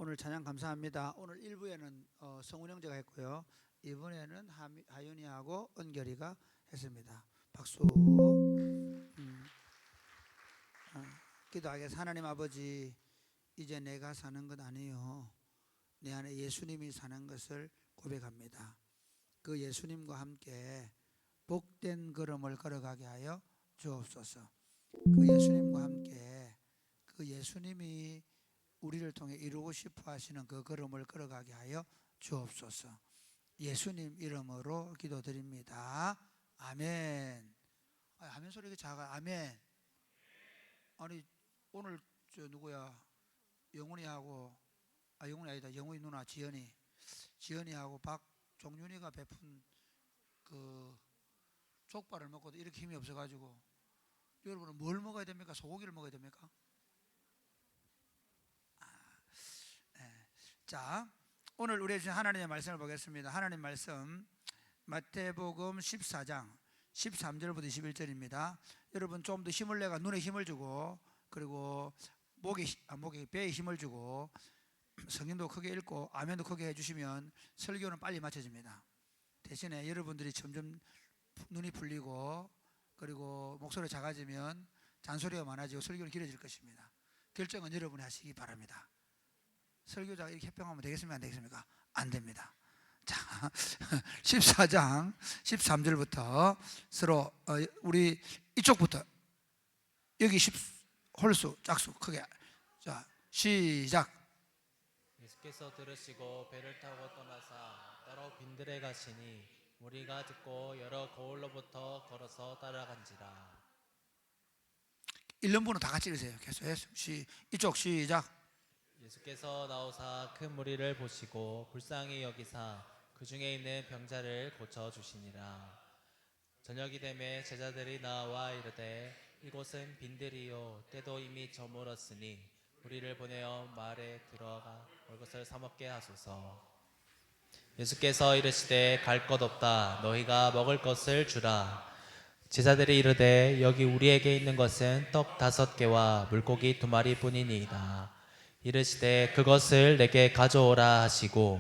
오늘 찬양 감사합니다. 오늘 1부에는 성훈 형제가 했고요. 2부에는 하윤이하고 은결이가 했습니다. 박수. 기도하겠습니다. 하나님 아버지, 이제 내가 사는 것 아니요 내 안에 예수님이 사는 것을 고백합니다. 그 예수님과 함께 복된 걸음을 걸어가게 하여 주옵소서. 그 예수님과 함께 그 예수님이 우리를 통해 이루고 싶어 하시는 그 걸음을 걸어가게 하여 주옵소서. 예수님 이름으로 기도드립니다. 아멘. 아멘 소리가 작아. 아멘. 아니 오늘 저 누구야? 영훈이하고 영훈이 아니다. 영훈이 누나 지연이하고 박종윤이가 베푼 그 족발을 먹고도 이렇게 힘이 없어가지고, 여러분은 뭘 먹어야 됩니까? 소고기를 먹어야 됩니까? 자, 오늘 우리 주신 하나님의 말씀을 보겠습니다. 하나님 말씀 마태복음 14장 13절부터 21절입니다. 여러분 좀 더 힘을 내가 눈에 힘을 주고, 그리고 배에 힘을 주고 성경도 크게 읽고 아멘도 크게 해주시면 설교는 빨리 마쳐집니다. 대신에 여러분들이 점점 눈이 풀리고 그리고 목소리가 작아지면 잔소리가 많아지고 설교는 길어질 것입니다. 결정은 여러분이 하시기 바랍니다. 설교자가 이렇게 협병하면 되겠습니까? 안 되겠습니까? 안 됩니다. 자, 14장 13절부터 서로 우리 이쪽부터 여기 홀수 짝수 크게. 자, 시작. 예수께서 들으시고 배를 타고 떠나사 따로 빈들에 가시니 우리가 듣고 여러 거울로부터 걸어서 따라간지라. 1년분은 다 같이 읽으세요. 계속해서 이쪽 시작. 예수께서 나오사 큰 무리를 보시고 불쌍히 여기사 그 중에 있는 병자를 고쳐 주시니라. 저녁이 되매 제자들이 나와 이르되 이곳은 빈들이요 때도 이미 저물었으니 우리를 보내어 마을에 들어가 올 것을 사 먹게 하소서. 예수께서 이르시되 갈 것 없다. 너희가 먹을 것을 주라. 제자들이 이르되 여기 우리에게 있는 것은 떡 5개와 물고기 2마리 뿐이니이다. 이르시되 그것을 내게 가져오라 하시고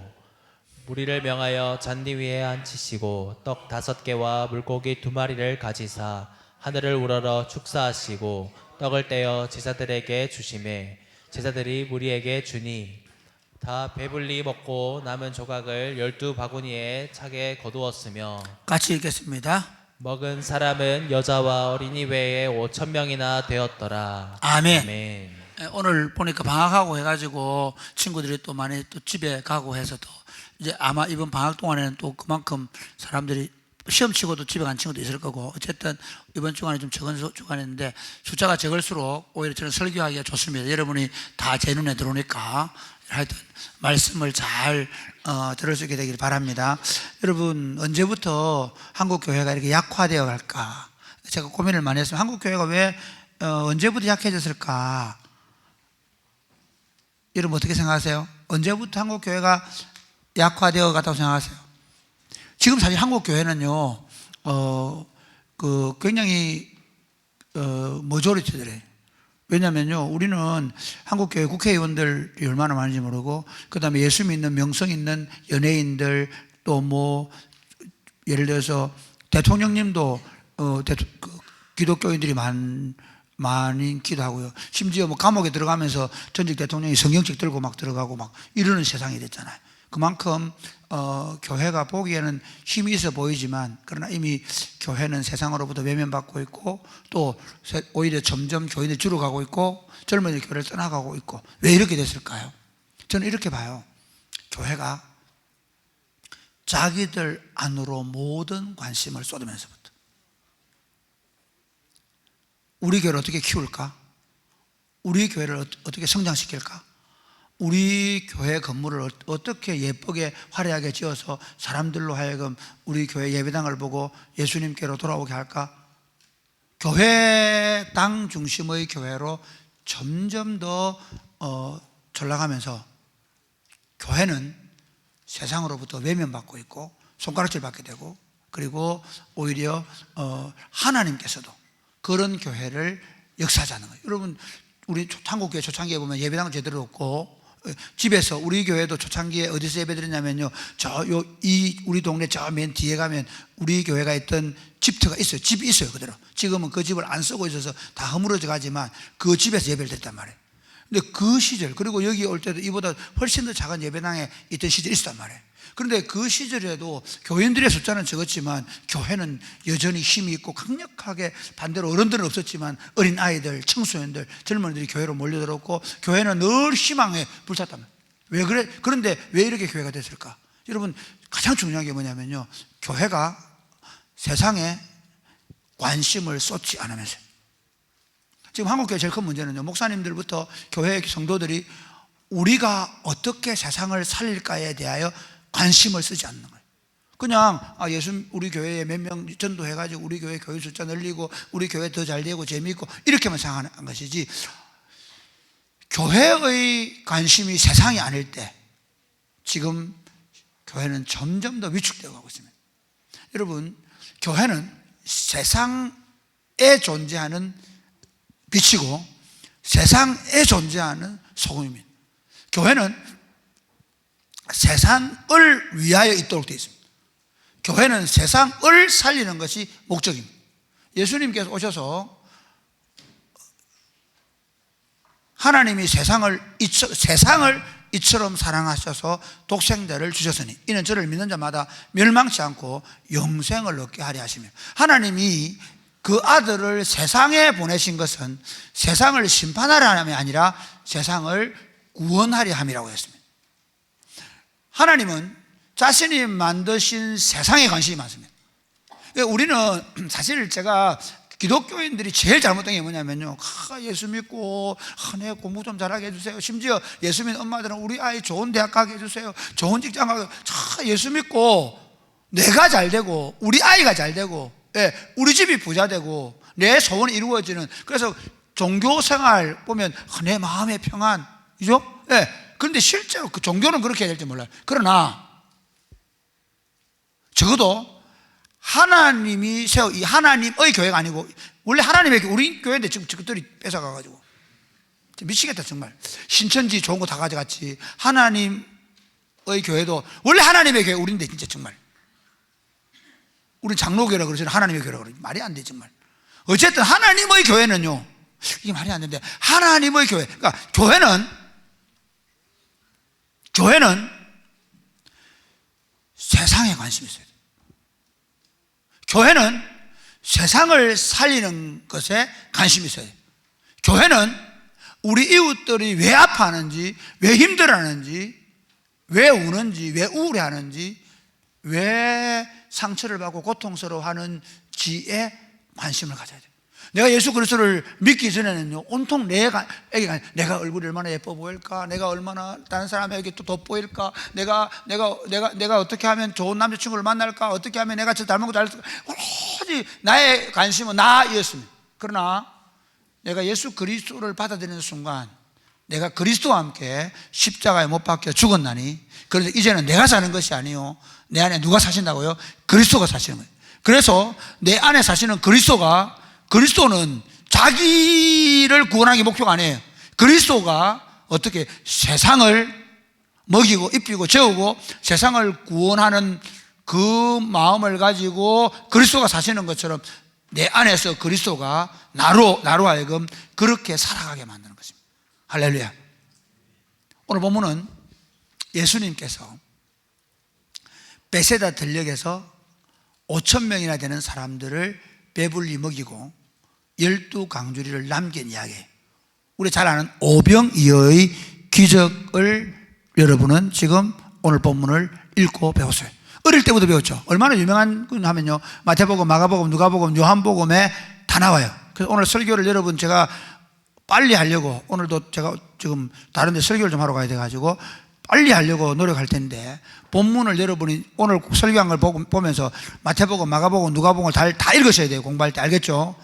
무리를 명하여 잔디 위에 앉히시고 떡 5개와 물고기 2마리를 가지사 하늘을 우러러 축사하시고 떡을 떼어 제자들에게 주시매 제자들이 무리에게 주니 다 배불리 먹고 남은 조각을 12바구니에 차게 거두었으며 같이 읽겠습니다. 먹은 사람은 여자와 어린이 외에 5,000명이나 되었더라. 아멘. 아멘. 오늘 보니까 방학하고 해가지고 친구들이 또 많이 또 집에 가고 해서 또 이제 아마 이번 방학 동안에는 또 그만큼 사람들이 시험 치고도 집에 간 친구도 있을 거고, 어쨌든 이번 주간에 좀 적은 주간인데 숫자가 적을수록 오히려 저는 설교하기가 좋습니다. 여러분이 다 제 눈에 들어오니까 하여튼 말씀을 잘 들을 수 있게 되길 바랍니다. 여러분, 언제부터 한국교회가 이렇게 약화되어 갈까? 제가 고민을 많이 했습니다. 한국교회가 왜 언제부터 약해졌을까? 여러분 어떻게 생각하세요? 언제부터 한국교회가 약화되어 갔다고 생각하세요? 지금 사실 한국교회는요, 굉장히 머조리티들이에요. 왜냐면요, 우리는 한국교회 국회의원들이 얼마나 많은지 모르고, 그 다음에 예수 믿는 명성 있는 연예인들, 또 뭐 예를 들어서 대통령님도 기독교인들이 많기도 하고요. 심지어 뭐 감옥에 들어가면서 전직 대통령이 성경책 들고 막 들어가고 막 이러는 세상이 됐잖아요. 그만큼 교회가 보기에는 힘이 있어 보이지만, 그러나 이미 교회는 세상으로부터 외면받고 있고, 또 오히려 점점 교인들이 줄어가고 있고 젊은이들 교회를 떠나가고 있고. 왜 이렇게 됐을까요? 저는 이렇게 봐요. 교회가 자기들 안으로 모든 관심을 쏟으면서부터 우리 교회를 어떻게 키울까? 우리 교회를 어떻게 성장시킬까? 우리 교회 건물을 어떻게 예쁘게 화려하게 지어서 사람들로 하여금 우리 교회 예배당을 보고 예수님께로 돌아오게 할까? 교회당 중심의 교회로 점점 더 전락하면서 교회는 세상으로부터 외면받고 있고 손가락질 받게 되고, 그리고 오히려 하나님께서도 그런 교회를 역사하자는 거예요. 여러분, 우리 한국교회 초창기에 보면 예배당은 제대로 없고 집에서 우리 교회도 초창기에 어디서 예배드렸냐면요, 우리 동네 저 맨 뒤에 가면 우리 교회가 있던 집터가 있어요. 집이 있어요, 그대로. 지금은 그 집을 안 쓰고 있어서 다 허물어져 가지만 그 집에서 예배를 드렸단 말이에요. 근데 그 시절, 그리고 여기 올 때도 이보다 훨씬 더 작은 예배당에 있던 시절이 있었단 말이에요. 그런데 그 시절에도 교인들의 숫자는 적었지만 교회는 여전히 힘이 있고 강력하게, 반대로 어른들은 없었지만 어린 아이들, 청소년들, 젊은이들이 교회로 몰려들었고 교회는 늘 희망에 불탔단 말이에요. 왜 그래? 그런데 왜 이렇게 교회가 됐을까? 여러분, 가장 중요한 게 뭐냐면요, 교회가 세상에 관심을 쏟지 않으면서요. 지금 한국교회 제일 큰 문제는요, 목사님들부터 교회 성도들이 우리가 어떻게 세상을 살릴까에 대하여 관심을 쓰지 않는 거예요. 그냥 우리 교회에 몇 명 전도해가지고 우리 교회 교회 숫자 늘리고 우리 교회 더 잘 되고 재미있고 이렇게만 생각하는 것이지, 교회의 관심이 세상이 아닐 때 지금 교회는 점점 더 위축되어 가고 있습니다. 여러분, 교회는 세상에 존재하는 빛이고 세상에 존재하는 소금입니다. 교회는 세상을 위하여 있도록 되어 있습니다. 교회는 세상을 살리는 것이 목적입니다. 예수님께서 오셔서 하나님이 세상을 이처럼 사랑하셔서 독생자를 주셨으니 이는 저를 믿는 자마다 멸망치 않고 영생을 얻게 하려 하시며, 하나님이 그 아들을 세상에 보내신 것은 세상을 심판하려 함이 아니라 세상을 구원하려 함이라고 했습니다. 하나님은 자신이 만드신 세상에 관심이 많습니다. 우리는 사실 제가 기독교인들이 제일 잘못된 게 뭐냐면요, 예수 믿고 내 공부 좀 잘하게 해주세요, 심지어 예수 믿는 엄마들은 우리 아이 좋은 대학 가게 해주세요, 좋은 직장 가게, 예수 믿고 내가 잘 되고 우리 아이가 잘 되고 우리 집이 부자 되고 내 소원이 이루어지는, 그래서 종교생활 보면 내 마음의 평안, 그죠? 그런데 실제로 그 종교는 그렇게 해야 될지 몰라요. 그러나 적어도 하나님이 이 하나님의 교회가 아니고, 원래 하나님의 교회, 우리 교회인데 지금 그들이 뺏어가가지고 미치겠다 정말. 신천지 좋은 거 다 가져갔지. 하나님의 교회도 원래 하나님의 교회 우리인데 진짜 정말. 우리 장로교라고 그러잖아요. 하나님의 교회라고 그러지. 말이 안 돼 정말. 어쨌든 하나님의 교회는요, 이게 말이 안 되는데, 하나님의 교회, 그러니까 교회는 세상에 관심이 있어야 돼요. 교회는 세상을 살리는 것에 관심이 있어야 돼요. 교회는 우리 이웃들이 왜 아파하는지, 왜 힘들어하는지, 왜 우는지, 왜 우울해하는지, 왜 상처를 받고 고통스러워하는지에 관심을 가져야 돼요. 내가 예수 그리스도를 믿기 전에는요, 온통 내가 얼굴이 얼마나 예뻐 보일까, 내가 얼마나 다른 사람에게 또 돋보일까, 내가 어떻게 하면 좋은 남자친구를 만날까, 어떻게 하면 내가 저 닮은 거 잘할까, 오로지 나의 관심은 나였습니다. 그러나 내가 예수 그리스도를 받아들이는 순간 내가 그리스도와 함께 십자가에 못 박혀 죽었나니, 그래서 이제는 내가 사는 것이 아니요, 내 안에 누가 사신다고요? 그리스도가 사시는 거예요. 그래서 내 안에 사시는 그리스도는 자기를 구원하는 게 목표가 아니에요. 그리스도가 어떻게 세상을 먹이고 입히고 재우고 세상을 구원하는 그 마음을 가지고 그리스도가 사시는 것처럼 내 안에서 그리스도가 나로 하여금 그렇게 살아가게 만드는 것입니다. 할렐루야. 오늘 본문은 예수님께서 베세다 들녘에서 5,000명이나 되는 사람들을 배불리 먹이고 12강주리를 남긴 이야기예요. 우리 잘 아는 오병이어의 기적을 여러분은 지금 오늘 본문을 읽고 배웠어요. 어릴 때부터 배웠죠. 얼마나 유명한 건 하면요, 마태복음, 마가복음, 누가복음, 요한복음에 다 나와요. 그래서 오늘 설교를 여러분 제가 빨리 하려고, 오늘도 제가 지금 다른 데 설교를 좀 하러 가야 돼가지고 빨리 하려고 노력할 텐데, 본문을 여러분이 오늘 설교한 걸 보면서 마태복음, 마가복음, 누가복음을 다 읽으셔야 돼요. 공부할 때. 알겠죠?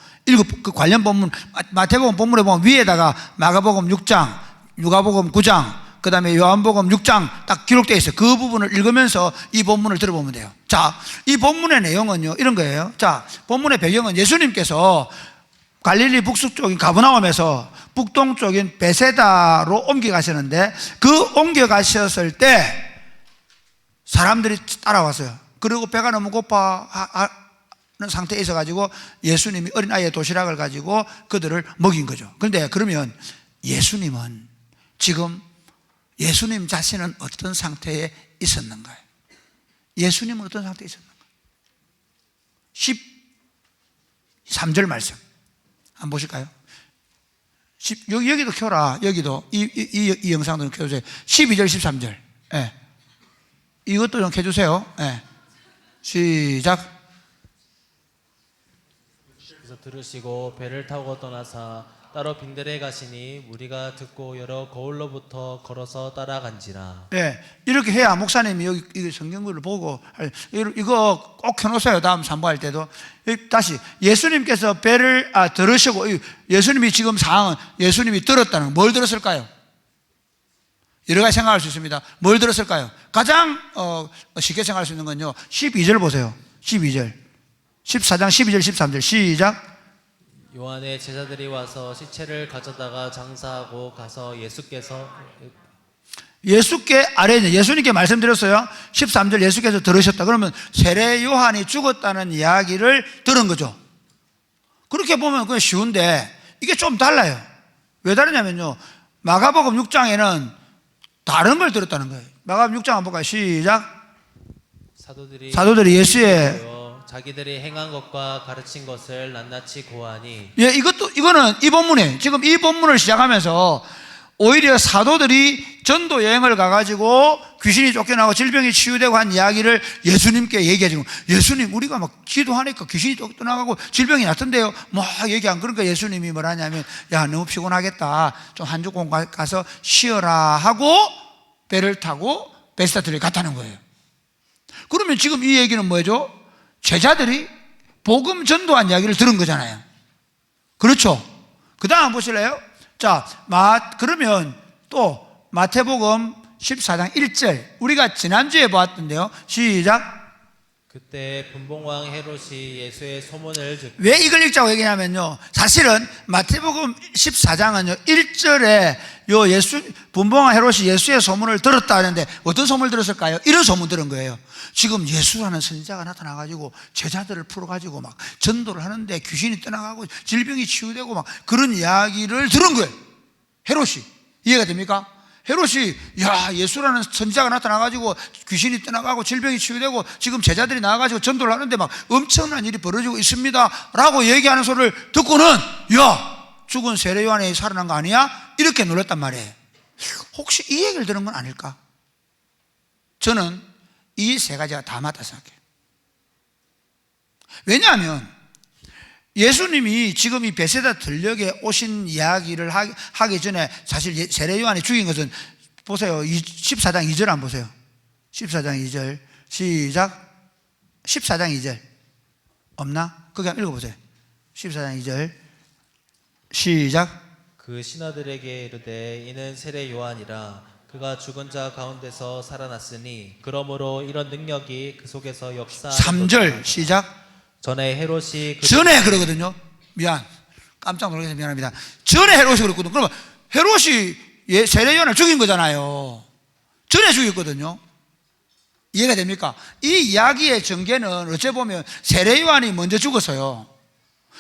그 관련 본문, 마태복음 본문에 보면 위에다가 마가복음 6장, 누가복음 9장, 그 다음에 요한복음 6장 딱 기록되어 있어요. 그 부분을 읽으면서 이 본문을 들어보면 돼요. 자, 이 본문의 내용은요, 이런 거예요. 자, 본문의 배경은 예수님께서 갈릴리 북서쪽인 가버나움에서 북동쪽인 베세다로 옮겨가시는데 그 옮겨가셨을 때 사람들이 따라왔어요. 그리고 배가 너무 고파하는 상태에 있어가지고 예수님이 어린아이의 도시락을 가지고 그들을 먹인 거죠. 그런데 그러면 예수님은 지금 예수님 자신은 어떤 상태에 있었는가요? 예수님은 어떤 상태에 있었는가요? 13절 말씀 한번 보실까요? 여기도 켜라. 여기도 이 영상도 켜주세요. 12절 13절. 예. 이것도 좀 켜주세요. 예. 시작. 그래서 들으시고 배를 타고 떠나사 따로 빈들에 가시니 무리가 듣고 여러 거울로부터 걸어서 따라간지라. 예. 이렇게 해야 목사님이 여기 성경글을 보고 이거 꼭 켜놓으세요. 다음 산부할 때도. 다시 예수님께서 배를 들으시고 예수님이 지금 상황은 예수님이 들었다는 뭘 들었을까요? 여러 가지 생각할 수 있습니다. 뭘 들었을까요? 가장 쉽게 생각할 수 있는 건요 12절 보세요. 12절 14장 12절 13절 시작. 요한의 제자들이 와서 시체를 가져다가 장사하고 가서 예수께 아래에 예수님께 말씀드렸어요. 13절 예수께서 들으셨다. 그러면 세례 요한이 죽었다는 이야기를 들은 거죠. 그렇게 보면 그냥 쉬운데 이게 좀 달라요. 왜 다르냐면요 마가복음 6장에는 다른 걸 들었다는 거예요. 마가복음 6장 한번 볼까요? 시작. 사도들이 예수의 자기들이 행한 것과 가르친 것을 낱낱이 고하니. 예, 이거는 이 본문에 지금 이 본문을 시작하면서 오히려 사도들이 전도 여행을 가가지고 귀신이 쫓겨나고 질병이 치유되고 한 이야기를 예수님께 얘기해주고 예수님 우리가 막 기도하니까 귀신이 쫓겨나가고 질병이 낫던데요 막 얘기한. 그러니까 예수님이 뭐라냐면 야 너무 피곤하겠다 좀 한 주공 가서 쉬어라 하고 배를 타고 베스다들에 갔다는 거예요. 그러면 지금 이 얘기는 뭐죠? 제자들이 복음 전도한 이야기를 들은 거잖아요. 그렇죠? 그 다음 보실래요? 자, 그러면 또 마태복음 14장 1절 우리가 지난주에 보았던데요. 시작. 그때 분봉왕 헤롯이 예수의 소문을 듣고. 왜 이걸 읽자고 얘기하냐면요 사실은 마태복음 14장은요 1절에 분봉왕 헤롯이 예수의 소문을 들었다 하는데 어떤 소문을 들었을까요? 이런 소문 들은 거예요. 지금 예수라는 선지자가 나타나가지고 제자들을 풀어가지고 막 전도를 하는데 귀신이 떠나가고 질병이 치유되고 막 그런 이야기를 들은 거예요. 헤롯이. 이해가 됩니까? 헤롯이 야 예수라는 선지자가 나타나가지고 귀신이 떠나가고 질병이 치유되고 지금 제자들이 나와가지고 전도를 하는데 막 엄청난 일이 벌어지고 있습니다 라고 얘기하는 소리를 듣고는 야 죽은 세례 요한이 살아난 거 아니야? 이렇게 놀랐단 말이에요. 혹시 이 얘기를 들은 건 아닐까? 저는 이 세 가지가 다 맞다 생각해요. 왜냐하면 예수님이 지금 이 베세다 들녘에 오신 이야기를 하기 전에 사실 세례 요한이 죽인 것은 보세요. 14장 2절 한번 보세요. 14장 2절 시작. 14장 2절 없나? 그냥 읽어보세요. 14장 2절 시작. 그 신하들에게 이르되 이는 세례 요한이라 그가 죽은 자 가운데서 살아났으니 그러므로 이런 능력이 그 속에서 역사하는 3절 시작. 전에 헤롯이 전에 그러거든요. 깜짝 놀라서 미안합니다. 전에 헤롯이 그랬거든요. 그러면 헤롯이 세례 요한을 죽인 거잖아요. 전에 죽였거든요. 이해가 됩니까? 이 이야기의 전개는 어째 보면 세례 요한이 먼저 죽었어요.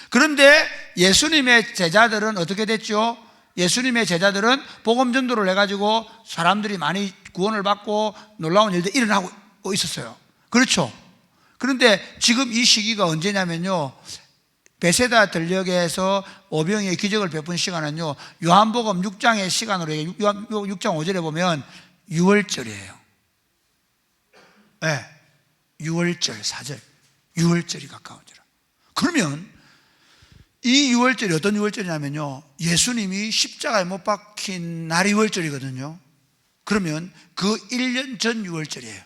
그런데 예수님의 제자들은 어떻게 됐죠? 예수님의 제자들은 복음 전도를 해가지고 사람들이 많이 구원을 받고 놀라운 일들이 일어나고 있었어요. 그렇죠? 그런데 지금 이 시기가 언제냐면요 베세다 들녘에서 오병이의 기적을 베푼 시간은요 요한복음 6장의 시간으로 6장 5절에 보면 6월절이에요. 네, 6월절 4절 6월절이 가까워지라. 그러면 이 6월절이 어떤 6월절이냐면요 예수님이 십자가에 못 박힌 날이 6월절이거든요. 그러면 그 1년 전 6월절이에요.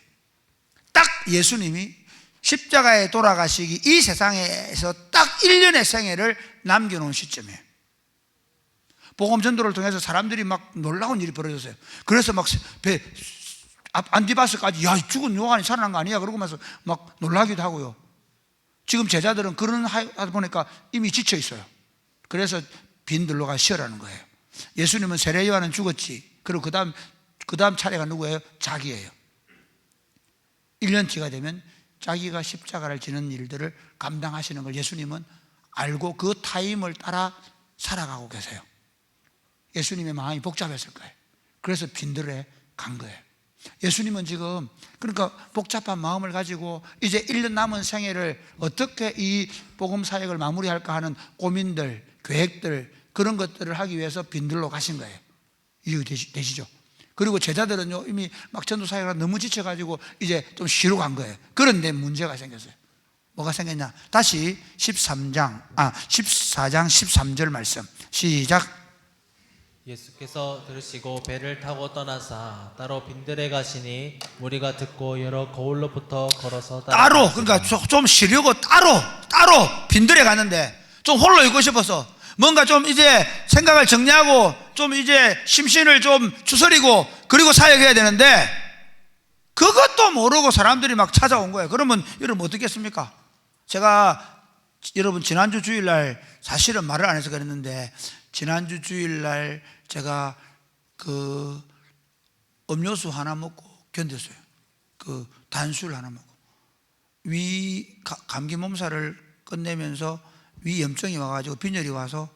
딱 예수님이 십자가에 돌아가시기 이 세상에서 딱 1년의 생애를 남겨놓은 시점이에요. 복음 전도를 통해서 사람들이 막 놀라운 일이 벌어졌어요. 그래서 막 안디바스까지 야 죽은 요한이 살아난 거 아니야 그러면서 막 놀라기도 하고요. 지금 제자들은 그런 하다 보니까 이미 지쳐 있어요. 그래서 빈들로가 쉬어라는 거예요. 예수님은 세례 요한은 죽었지. 그리고 그 다음 차례가 누구예요? 자기예요. 1년치가 되면 자기가 십자가를 지는 일들을 감당하시는 걸 예수님은 알고 그 타임을 따라 살아가고 계세요. 예수님의 마음이 복잡했을 거예요. 그래서 빈들에 간 거예요. 예수님은 지금 그러니까 복잡한 마음을 가지고 이제 1년 남은 생애를 어떻게 이 복음 사역을 마무리할까 하는 고민들, 계획들, 그런 것들을 하기 위해서 빈들로 가신 거예요. 이해되시죠? 그리고 제자들은요 이미 막 전도 사역을 너무 지쳐가지고 이제 좀 쉬러 간 거예요. 그런데 문제가 생겼어요. 뭐가 생겼냐? 다시 14장 13절 말씀 시작. 예수께서 들으시고 배를 타고 떠나사 따로 빈들에 가시니 무리가 듣고 여러 거울로부터 걸어서 따로, 그러니까 좀 쉬려고 따로 빈들에 갔는데 좀 홀로 있고 싶어서 뭔가 좀 이제 생각을 정리하고 좀 이제 심신을 좀 추스리고 그리고 사역해야 되는데 그것도 모르고 사람들이 막 찾아온 거예요. 그러면 여러분 어떻게 했습니까? 제가 여러분 지난주 주일날 사실은 말을 안 해서 그랬는데 지난주 주일날 제가 그 음료수 하나 먹고 견뎠어요. 그 단술 하나 먹고 감기 몸살을 끝내면서 위 염증이 와가지고 빈혈이 와서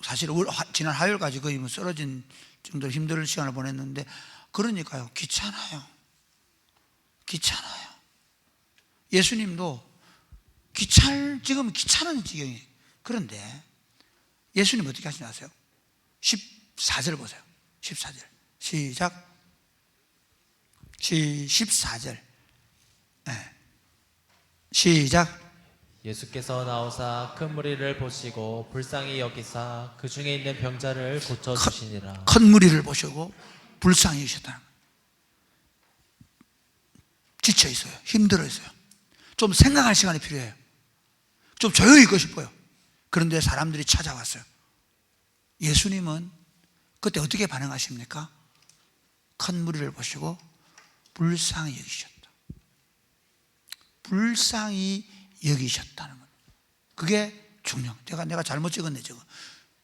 사실 지난 화요일까지 거의 뭐 쓰러진 정도로 힘든 시간을 보냈는데 그러니까요 귀찮아요. 예수님도 지금 귀찮은 지경이에요. 그런데 예수님 어떻게 하시나 아세요? 14절 보세요. 14절 시작. 14절 시작. 예수께서 나오사 큰 무리를 보시고 불쌍히 여기사 그 중에 있는 병자를 고쳐 주시니라. 큰 무리를 보시고 불쌍히 여기셨다. 지쳐 있어요. 힘들어 있어요. 좀 생각할 시간이 필요해요. 좀 조용히 있고 싶어요. 그런데 사람들이 찾아왔어요. 예수님은 그때 어떻게 반응하십니까? 큰 무리를 보시고 불쌍히 여기셨다. 불쌍히 여기셨다는 것. 그게 중요해요. 내가 잘못 찍었네, 저거.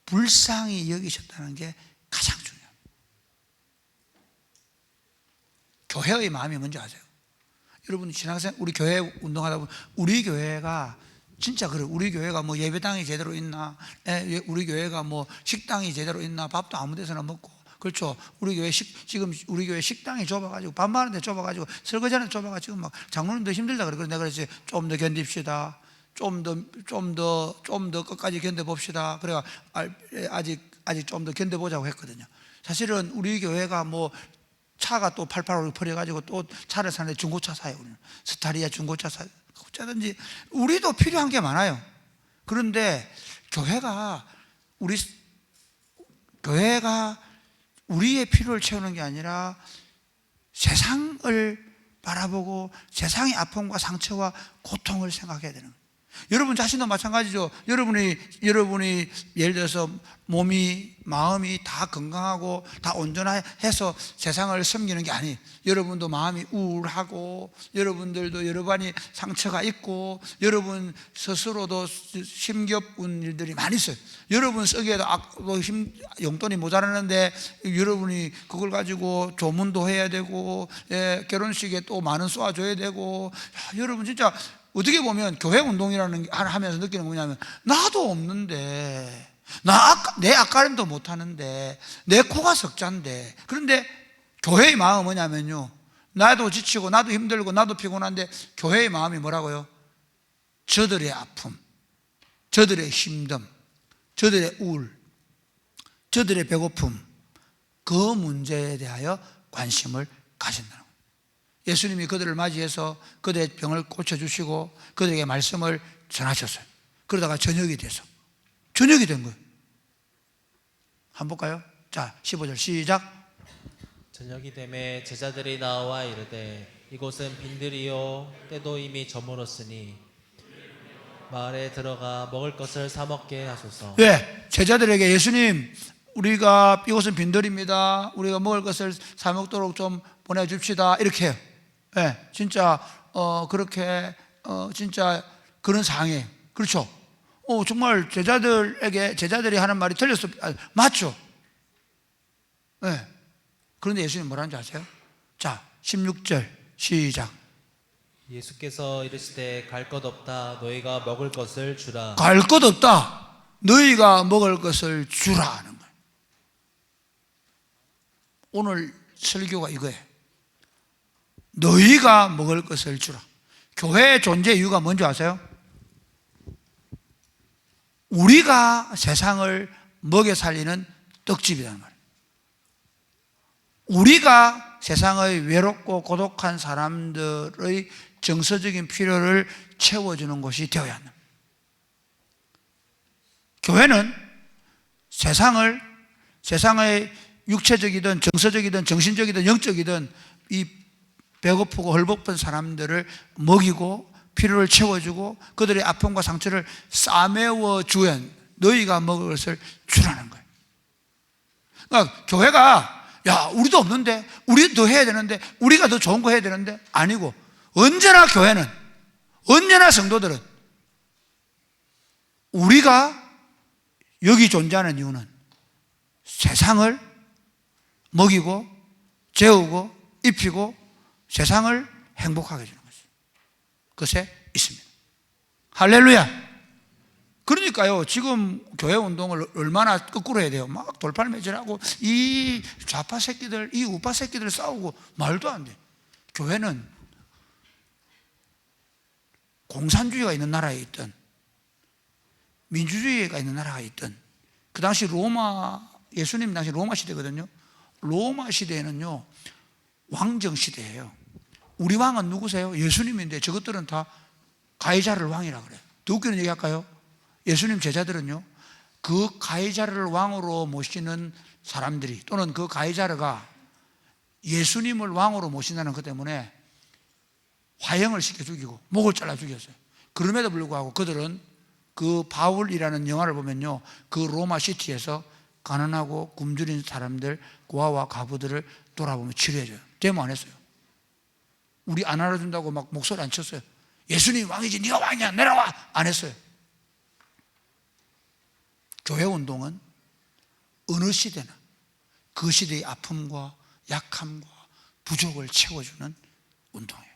불쌍히 여기셨다는 게 가장 중요해요. 교회의 마음이 뭔지 아세요? 여러분, 신앙생 우리 교회 운동하다 보면 우리 교회가 진짜 그래요. 우리 교회가 뭐 예배당이 제대로 있나, 우리 교회가 뭐 식당이 제대로 있나, 밥도 아무 데서나 먹고, 그렇죠. 우리 교회 지금 우리 교회 식당이 좁아가지고 밥 많은데 좁아가지고 설거지하는 좁아가지고 막 장로님도 힘들다 그래. 그래서 내가 그랬지. 좀 더 견딥시다. 좀 더 끝까지 견뎌봅시다. 그래가 아직 좀 더 견뎌보자고 했거든요. 사실은 우리 교회가 뭐 차가 또 885 버려가지고 또 차를 사는데 중고차 사요. 스타리아 중고차 사요. 어쩌든지 우리도 필요한 게 많아요. 그런데 교회가 우리의 필요를 채우는 게 아니라 세상을 바라보고 세상의 아픔과 상처와 고통을 생각해야 되는 거예요. 여러분 자신도 마찬가지죠. 여러분이 예를 들어서 몸이 마음이 다 건강하고 다 온전해서 세상을 섬기는 게 아니에요. 여러분도 마음이 우울하고 여러분들도 여러 가지 상처가 있고 여러분 스스로도 힘겨운 일들이 많이 있어요. 여러분 쓰기에도 용돈이 모자라는데 여러분이 그걸 가지고 조문도 해야 되고 결혼식에 또 많은 쏘아줘야 되고 여러분 진짜 어떻게 보면 교회 운동이라는 하면서 느끼는 거 뭐냐면 나도 없는데 내 앞가림도 못하는데 내 코가 석잔데 그런데 교회의 마음은 뭐냐면요 나도 지치고 나도 힘들고 나도 피곤한데 교회의 마음이 뭐라고요? 저들의 아픔, 저들의 힘듦, 저들의 우울, 저들의 배고픔 그 문제에 대하여 관심을 가진다는 거예요. 예수님이 그들을 맞이해서 그들의 병을 고쳐주시고 그들에게 말씀을 전하셨어요. 그러다가 저녁이 된 거예요. 한번 볼까요? 자, 15절 시작. 저녁이 되매 제자들이 나와 이르되 이곳은 빈들이요 때도 이미 저물었으니 마을에 들어가 먹을 것을 사 먹게 하소서. 예, 제자들에게 예수님 우리가 이곳은 빈들입니다. 우리가 먹을 것을 사 먹도록 좀 보내줍시다. 이렇게 해요. 예, 진짜 그렇게 진짜 그런 상황이에요. 그렇죠. 정말 제자들이 하는 말이 틀렸어. 맞죠? 네. 그런데 예수님 뭐라는지 아세요? 자, 16절 시작. 예수께서 이르시되 갈 것 없다 너희가 먹을 것을 주라. 갈 것 없다 너희가 먹을 것을 주라 하는 거예요. 오늘 설교가 이거예요. 너희가 먹을 것을 주라. 교회의 존재 이유가 뭔지 아세요? 우리가 세상을 먹여 살리는 떡집이라는 말이에요. 우리가 세상의 외롭고 고독한 사람들의 정서적인 필요를 채워주는 곳이 되어야 한다. 교회는 세상의 육체적이든 정서적이든 정신적이든 영적이든 이 배고프고 헐벗은 사람들을 먹이고 필요를 채워주고 그들의 아픔과 상처를 싸매워 주연 너희가 먹을 것을 주라는 거예요. 그러니까 교회가 우리도 없는데 우리 더 해야 되는데 우리가 더 좋은 거 해야 되는데 아니고 언제나 교회는 언제나 성도들은 우리가 여기 존재하는 이유는 세상을 먹이고 재우고 입히고 세상을 행복하게 해주는 것이죠. 그것에 있습니다. 할렐루야. 그러니까요 지금 교회 운동을 얼마나 거꾸로 해야 돼요. 막 돌팔매질하고 이 좌파 새끼들 이 우파 새끼들 싸우고 말도 안 돼. 교회는 공산주의가 있는 나라에 있든 민주주의가 있는 나라가 있든 그 당시 예수님 당시 로마 시대거든요. 로마 시대에는요 왕정 시대예요. 우리 왕은 누구세요? 예수님인데 저것들은 다 가이사르를 왕이라 그래요. 더 웃기는 얘기 할까요? 예수님 제자들은요 그 가이사르를 왕으로 모시는 사람들이 또는 그 가이사르가 예수님을 왕으로 모신다는 것 때문에 화형을 시켜 죽이고 목을 잘라 죽였어요. 그럼에도 불구하고 그들은 그 바울이라는 영화를 보면요 그 로마 시티에서 가난하고 굶주린 사람들 고아와 과부들을 돌아보며 치료해줘요. 데모 안 했어요. 우리 안 알아준다고 막 목소리 안 쳤어요. 예수님 왕이지 네가 왕이야 내려와 안 했어요. 교회 운동은 어느 시대나 그 시대의 아픔과 약함과 부족을 채워주는 운동이에요.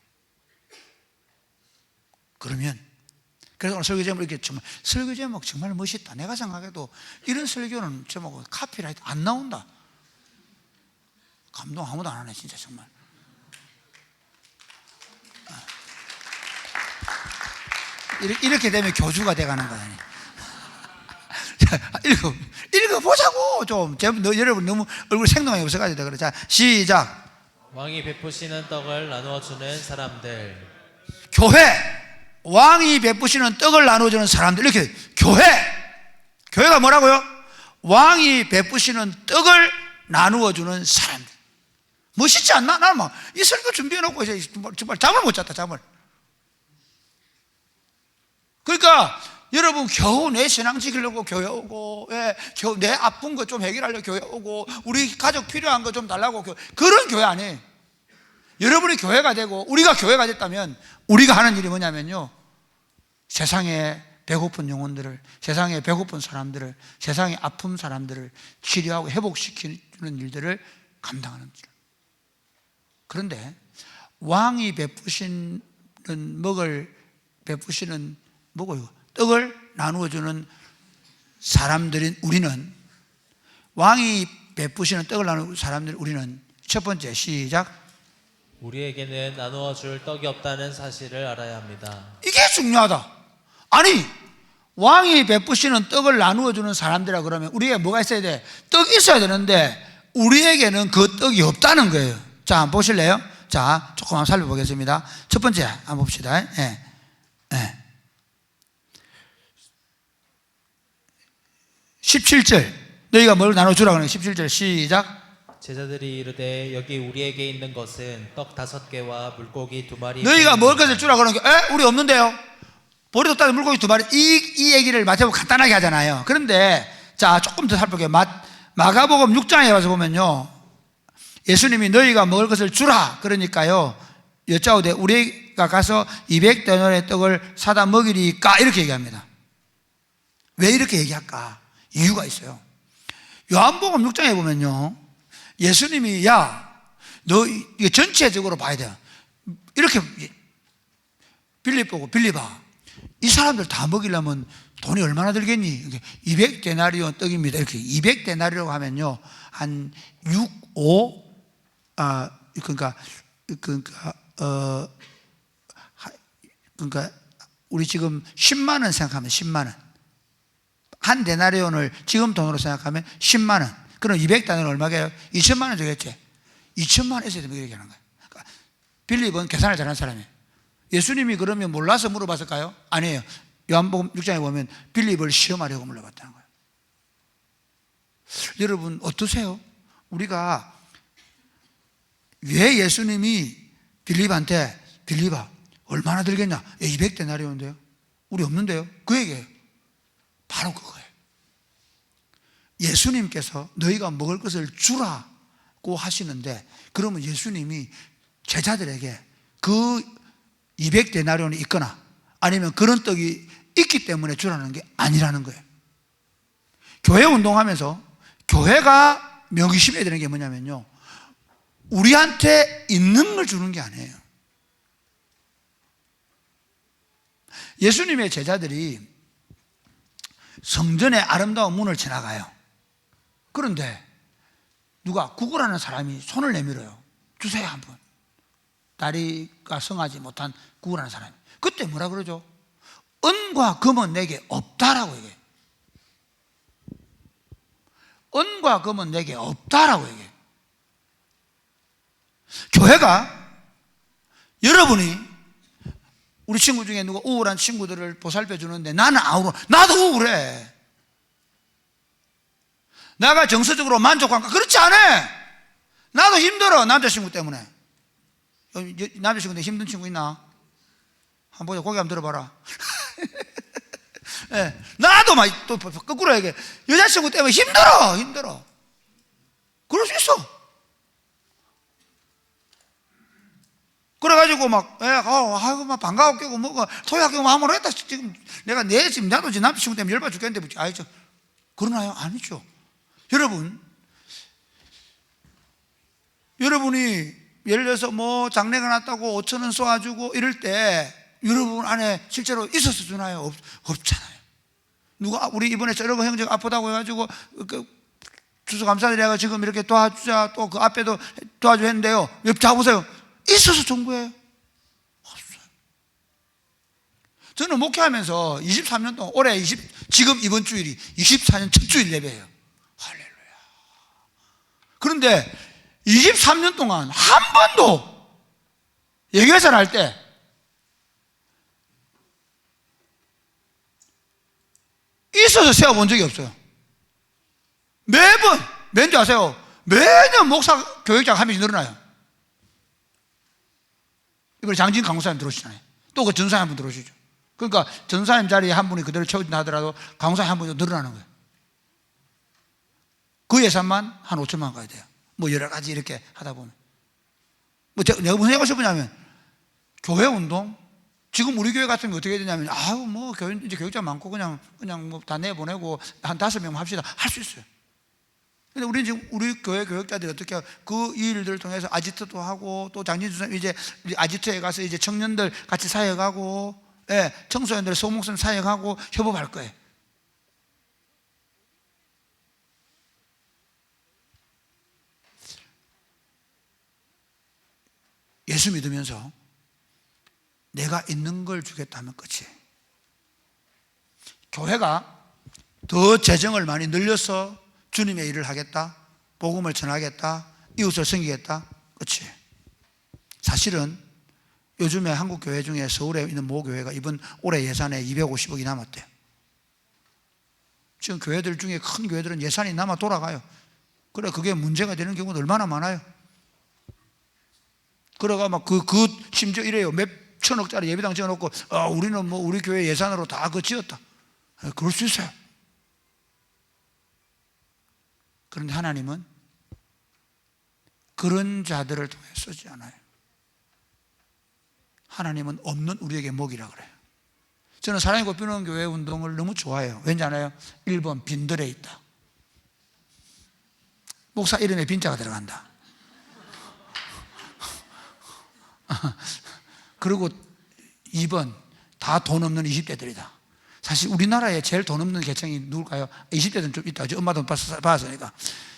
그러면 그래서 오늘 설교 제목 이렇게 정말 설교 제목 정말 멋있다. 내가 생각해도 이런 설교는 제목은 카피라이트 안 나온다. 감동 아무도 안 하네 진짜 정말. 이렇게 되면 교주가 돼가는 거야. 읽어보자고 좀. 여러분 너무 얼굴 생동하게 웃어가지고 그래. 자 시작. 왕이 베푸시는 떡을 나누어 주는 사람들. 교회 왕이 베푸시는 떡을 나눠주는 사람들. 이렇게 교회가 뭐라고요? 왕이 베푸시는 떡을 나누어주는 사람들. 멋있지 않나? 나는 막 이 설교 준비해놓고 이제 정말 잠을 못 잤다 잠을. 그러니까 여러분 겨우 내 신앙 지키려고 교회 오고 겨우 내 아픈 거 좀 해결하려고 교회 오고 우리 가족 필요한 거 좀 달라고 그런 교회 아니에요. 여러분이 교회가 되고 우리가 교회가 됐다면 우리가 하는 일이 뭐냐면요 세상에 배고픈 영혼들을 세상에 배고픈 사람들을 세상에 아픈 사람들을 치료하고 회복시키는 일들을 감당하는 일. 그런데 왕이 베푸시는 뭐고요? 떡을 나누어주는 사람들인 우리는 왕이 베푸시는 떡을 나누는 사람들 우리는 첫 번째 시작. 우리에게는 나누어 줄 떡이 없다는 사실을 알아야 합니다. 이게 중요하다. 아니 왕이 베푸시는 떡을 나누어 주는 사람들이라 그러면 우리에게 뭐가 있어야 돼? 떡이 있어야 되는데 우리에게는 그 떡이 없다는 거예요. 자 한번 보실래요? 자 조금 한번 살펴보겠습니다. 첫 번째 한번 봅시다. 17절 너희가 뭘 나눠주라 그러는 17절 시작. 제자들이 이르되 여기 우리에게 있는 것은 떡 5개와 물고기 2마리. 너희가 먹을 것을 주라 그러는 게 우리 없는데요. 보리떡 물고기 2마리 이 얘기를 마태복음 간단하게 하잖아요. 그런데 자 조금 더 살펴볼게요. 마가복음 6장에 가서 보면요 예수님이 너희가 먹을 것을 주라 그러니까요 여짜오되 우리가 가서 200데나리의 떡을 사다 먹이리까 이렇게 얘기합니다. 왜 이렇게 얘기할까? 이유가 있어요. 요한복음 6장에 보면요, 예수님이 너 이거 전체적으로 봐야 돼요. 이렇게 빌립 보고, 빌립아, 이 사람들 다 먹이려면 돈이 얼마나 들겠니? 200데나리온 떡입니다. 이렇게 200데나리라고 하면요, 한 6, 5, 그러니까 우리 지금 10만 원 생각하면 10만 원. 한 데나리온을 지금 돈으로 생각하면 10만 원. 그럼 200데나리온 얼마게요? 2천만 원 주겠지. 2천만 원 있어야 되면 이렇게 하는 거예요. 그러니까 빌립은 계산을 잘하는 사람이에요. 예수님이 그러면 몰라서 물어봤을까요? 아니에요. 요한복음 6장에 보면 빌립을 시험하려고 물어봤다는 거예요. 여러분 어떠세요? 우리가 왜 예수님이 빌립한테 빌립아 얼마나 들겠냐? 200데나리온인데요. 우리 없는데요. 그 얘기예요. 바로 그거예요. 예수님께서 너희가 먹을 것을 주라고 하시는데, 그러면 예수님이 제자들에게 그 200데나리온이 있거나 아니면 그런 떡이 있기 때문에 주라는 게 아니라는 거예요. 교회 운동하면서 교회가 명심해야 되는 게 뭐냐면요, 우리한테 있는 걸 주는 게 아니에요. 예수님의 제자들이 성전의 아름다운 문을 지나가요. 그런데 누가 구걸하는 사람이 손을 내밀어요. 주세요 한번. 다리가 성하지 못한 구걸하는 사람이. 그때 뭐라 그러죠? 은과 금은 내게 없다라고 얘기해요. 은과 금은 내게 없다라고 얘기해요. 교회가, 여러분이 우리 친구 중에 누가 우울한 친구들을 보살펴 주는데 나는 나도 우울해. 내가 정서적으로 만족한가? 그렇지 않아. 나도 힘들어. 남자친구 때문에. 남자친구인데 힘든 친구 있나? 한번 보자. 고개 한번 들어봐라. 네. 나도 막 또 거꾸로 얘기해. 여자친구 때문에 힘들어. 그럴 수 있어. 그래가지고 막 반가워 깨고 뭐가 토야 깨고 아무나 했다. 지금 내가 나도 제 남자친구 때문에 열받아 죽겠는데 알죠? 그러나요? 아니죠. 여러분이 예를 들어서 뭐 장례가 났다고 5,000원 쏘아주고 이럴 때 여러분 안에 실제로 있어서 주나요? 없잖아요. 누가 우리 이번에 저러고 형제가 아프다고 해가지고 주소감사드려가 지금 이렇게 도와주자, 또 그 앞에도 도와줘 했는데요, 자 보세요. 있어서 준 거예요? 없어요. 저는 목회하면서 23년 동안 지금 이번 주일이 24년 첫 주일 예배예요. 할렐루야. 그런데 23년 동안 한 번도 예배사를 할 때 있어서 세워본 적이 없어요. 매번, 왠지 아세요? 매년 목사 교육자가 한 명씩 늘어나요. 이번에 장진 강사님 들어오시잖아요. 또 그 전사님 한 분 들어오시죠. 그러니까 전사님 자리에 한 분이 그대로 채워진다 하더라도 강사님 한 분이 늘어나는 거예요. 그 예산만 한 5천만 원 가야 돼요. 뭐 여러 가지 이렇게 하다 보면. 내가 무슨 얘기하고 싶으냐면, 교회 운동, 지금 우리 교회 같은 게 어떻게 해야 되냐면, 뭐 이제 교육자 많고 그냥 뭐 다 내보내고 한 5명 합시다. 할 수 있어요. 근데 우리는 지금 우리 교회 교육자들이 어떻게 하고, 그 일들을 통해서 아지트도 하고, 또 장진주선 이제 아지트에 가서 이제 청년들 같이 사역하고, 청소년들 소목선 사역하고 협업할 거예요. 예수 믿으면서 내가 있는 걸 주겠다면 끝이에요. 교회가 더 재정을 많이 늘려서 주님의 일을 하겠다, 복음을 전하겠다, 이웃을 섬기겠다, 끝이에요. 사실은 요즘에 한국 교회 중에 서울에 있는 모 교회가 이번 올해 예산에 250억이 남았대요. 지금 교회들 중에 큰 교회들은 예산이 남아 돌아가요. 그래, 그게 문제가 되는 경우도 얼마나 많아요. 그래가 막 심지어 이래요. 몇 천억짜리 예배당 지어놓고, 우리는 뭐 우리 교회 예산으로 다 그거 지었다. 그럴 수 있어요. 그런데 하나님은 그런 자들을 통해 쓰지 않아요. 하나님은 없는 우리에게 먹이라 그래요. 저는 사랑의 꽃피우는 교회 운동을 너무 좋아해요. 왠지 아나요? 1번 빈들에 있다. 목사 이름에 빈자가 들어간다. 그리고 2번 다 돈 없는 20대들이다. 사실 우리나라에 제일 돈 없는 계층이 누굴까요? 20대들은 좀 있다. 저 엄마도 봤으니까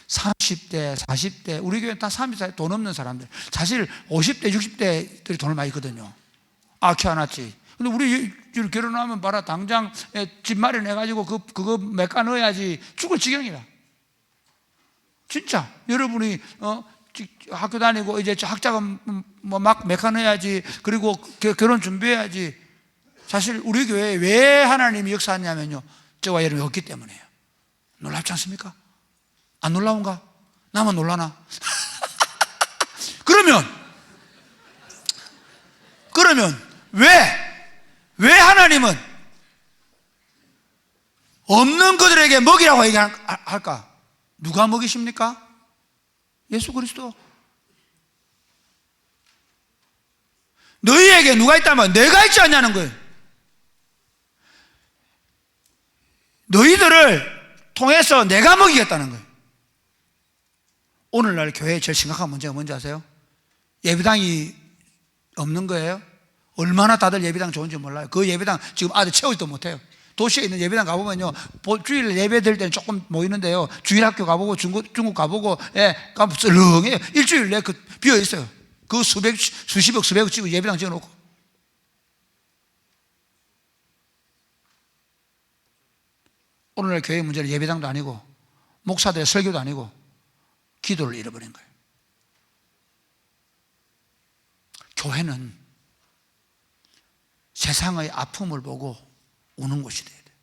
30대, 40대, 우리 교회는 다 30대 돈 없는 사람들. 사실 50대, 60대들이 돈을 많이 있거든요. 키워놨지. 근데 우리 결혼하면 봐라, 당장 집 마련해가지고 그거 메까 넣어야지 죽을 지경이다. 진짜 여러분이 학교 다니고 이제 학자금 뭐 막 메카 넣어야지. 그리고 결혼 준비해야지. 사실 우리 교회에 왜 하나님이 역사하냐면요, 저와 여러분이 없기 때문이에요. 놀랍지 않습니까? 안 놀라운가? 나만 놀라나? 그러면 왜 하나님은 없는 그들에게 먹이라고 얘기할까? 누가 먹이십니까? 예수 그리스도. 너희에게 누가 있다면 내가 있지 않냐는 거예요. 너희들을 통해서 내가 먹이겠다는 거예요. 오늘날 교회의 제일 심각한 문제가 뭔지 아세요? 예배당이 없는 거예요. 얼마나 다들 예배당 좋은지 몰라요. 그 예배당 지금 아직 채우지도 못해요. 도시에 있는 예배당 가보면요, 주일 예배 될 때는 조금 모이는데요, 주일학교 가보고 중국 가보고, 가면 썰렁해요. 일주일 내에 비어 있어요. 그 수십억 수백억 찍고 예배당 지어놓고. 오늘날 교회 문제는 예배당도 아니고 목사들의 설교도 아니고 기도를 잃어버린 거예요. 교회는 세상의 아픔을 보고 우는 곳이 돼야 돼요.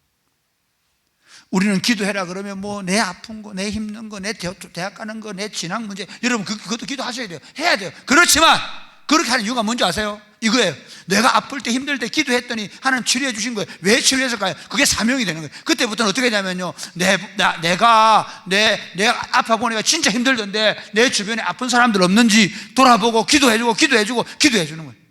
우리는 기도해라 그러면 뭐 내 아픈 거, 내 힘든 거, 내 대학 가는 거, 내 진학 문제, 여러분 그것도 기도하셔야 돼요. 해야 돼요. 그렇지만 그렇게 하는 이유가 뭔지 아세요? 이거예요. 내가 아플 때 힘들 때 기도했더니 하나님 치료해 주신 거예요. 왜 치료했을까요? 그게 사명이 되는 거예요. 그때부터는 어떻게 되냐면요, 내가 아파 보니까 진짜 힘들던데 내 주변에 아픈 사람들 없는지 돌아보고 기도해주는 거예요.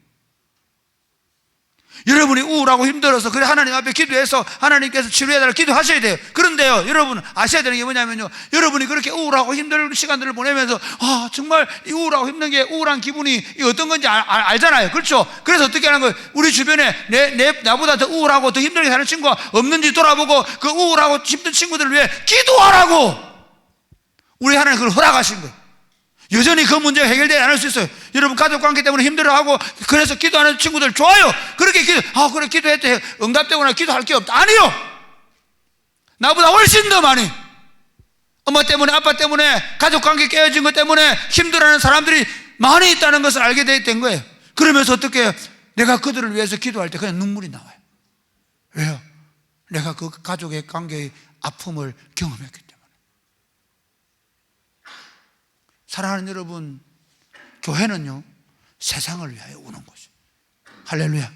여러분이 우울하고 힘들어서 그래 하나님 앞에 기도해서 하나님께서 치료해달라고 기도하셔야 돼요. 그런데요, 여러분 아셔야 되는 게 뭐냐면요, 여러분이 그렇게 우울하고 힘든 시간들을 보내면서 정말 이 우울하고 힘든 게, 우울한 기분이 어떤 건지 알잖아요. 그렇죠? 그래서 어떻게 하는 거예요? 우리 주변에 나보다 더 우울하고 더 힘들게 사는 친구가 없는지 돌아보고 그 우울하고 힘든 친구들을 위해 기도하라고 우리 하나님 그걸 허락하신 거예요. 여전히 그 문제가 해결되지 않을 수 있어요. 여러분 가족관계 때문에 힘들어하고 그래서 기도하는 친구들 좋아요. 그렇게 그래 기도했대 응답되거나 기도할 게 없다. 아니요. 나보다 훨씬 더 많이 엄마 때문에 아빠 때문에 가족관계 깨어진 것 때문에 힘들어하는 사람들이 많이 있다는 것을 알게 된 거예요. 그러면서 어떻게 해요? 내가 그들을 위해서 기도할 때 그냥 눈물이 나와요. 왜요? 내가 그 가족의 관계의 아픔을 경험했기 때문에. 사랑하는 여러분, 교회는요 세상을 위하여 우는 곳이에요. 할렐루야.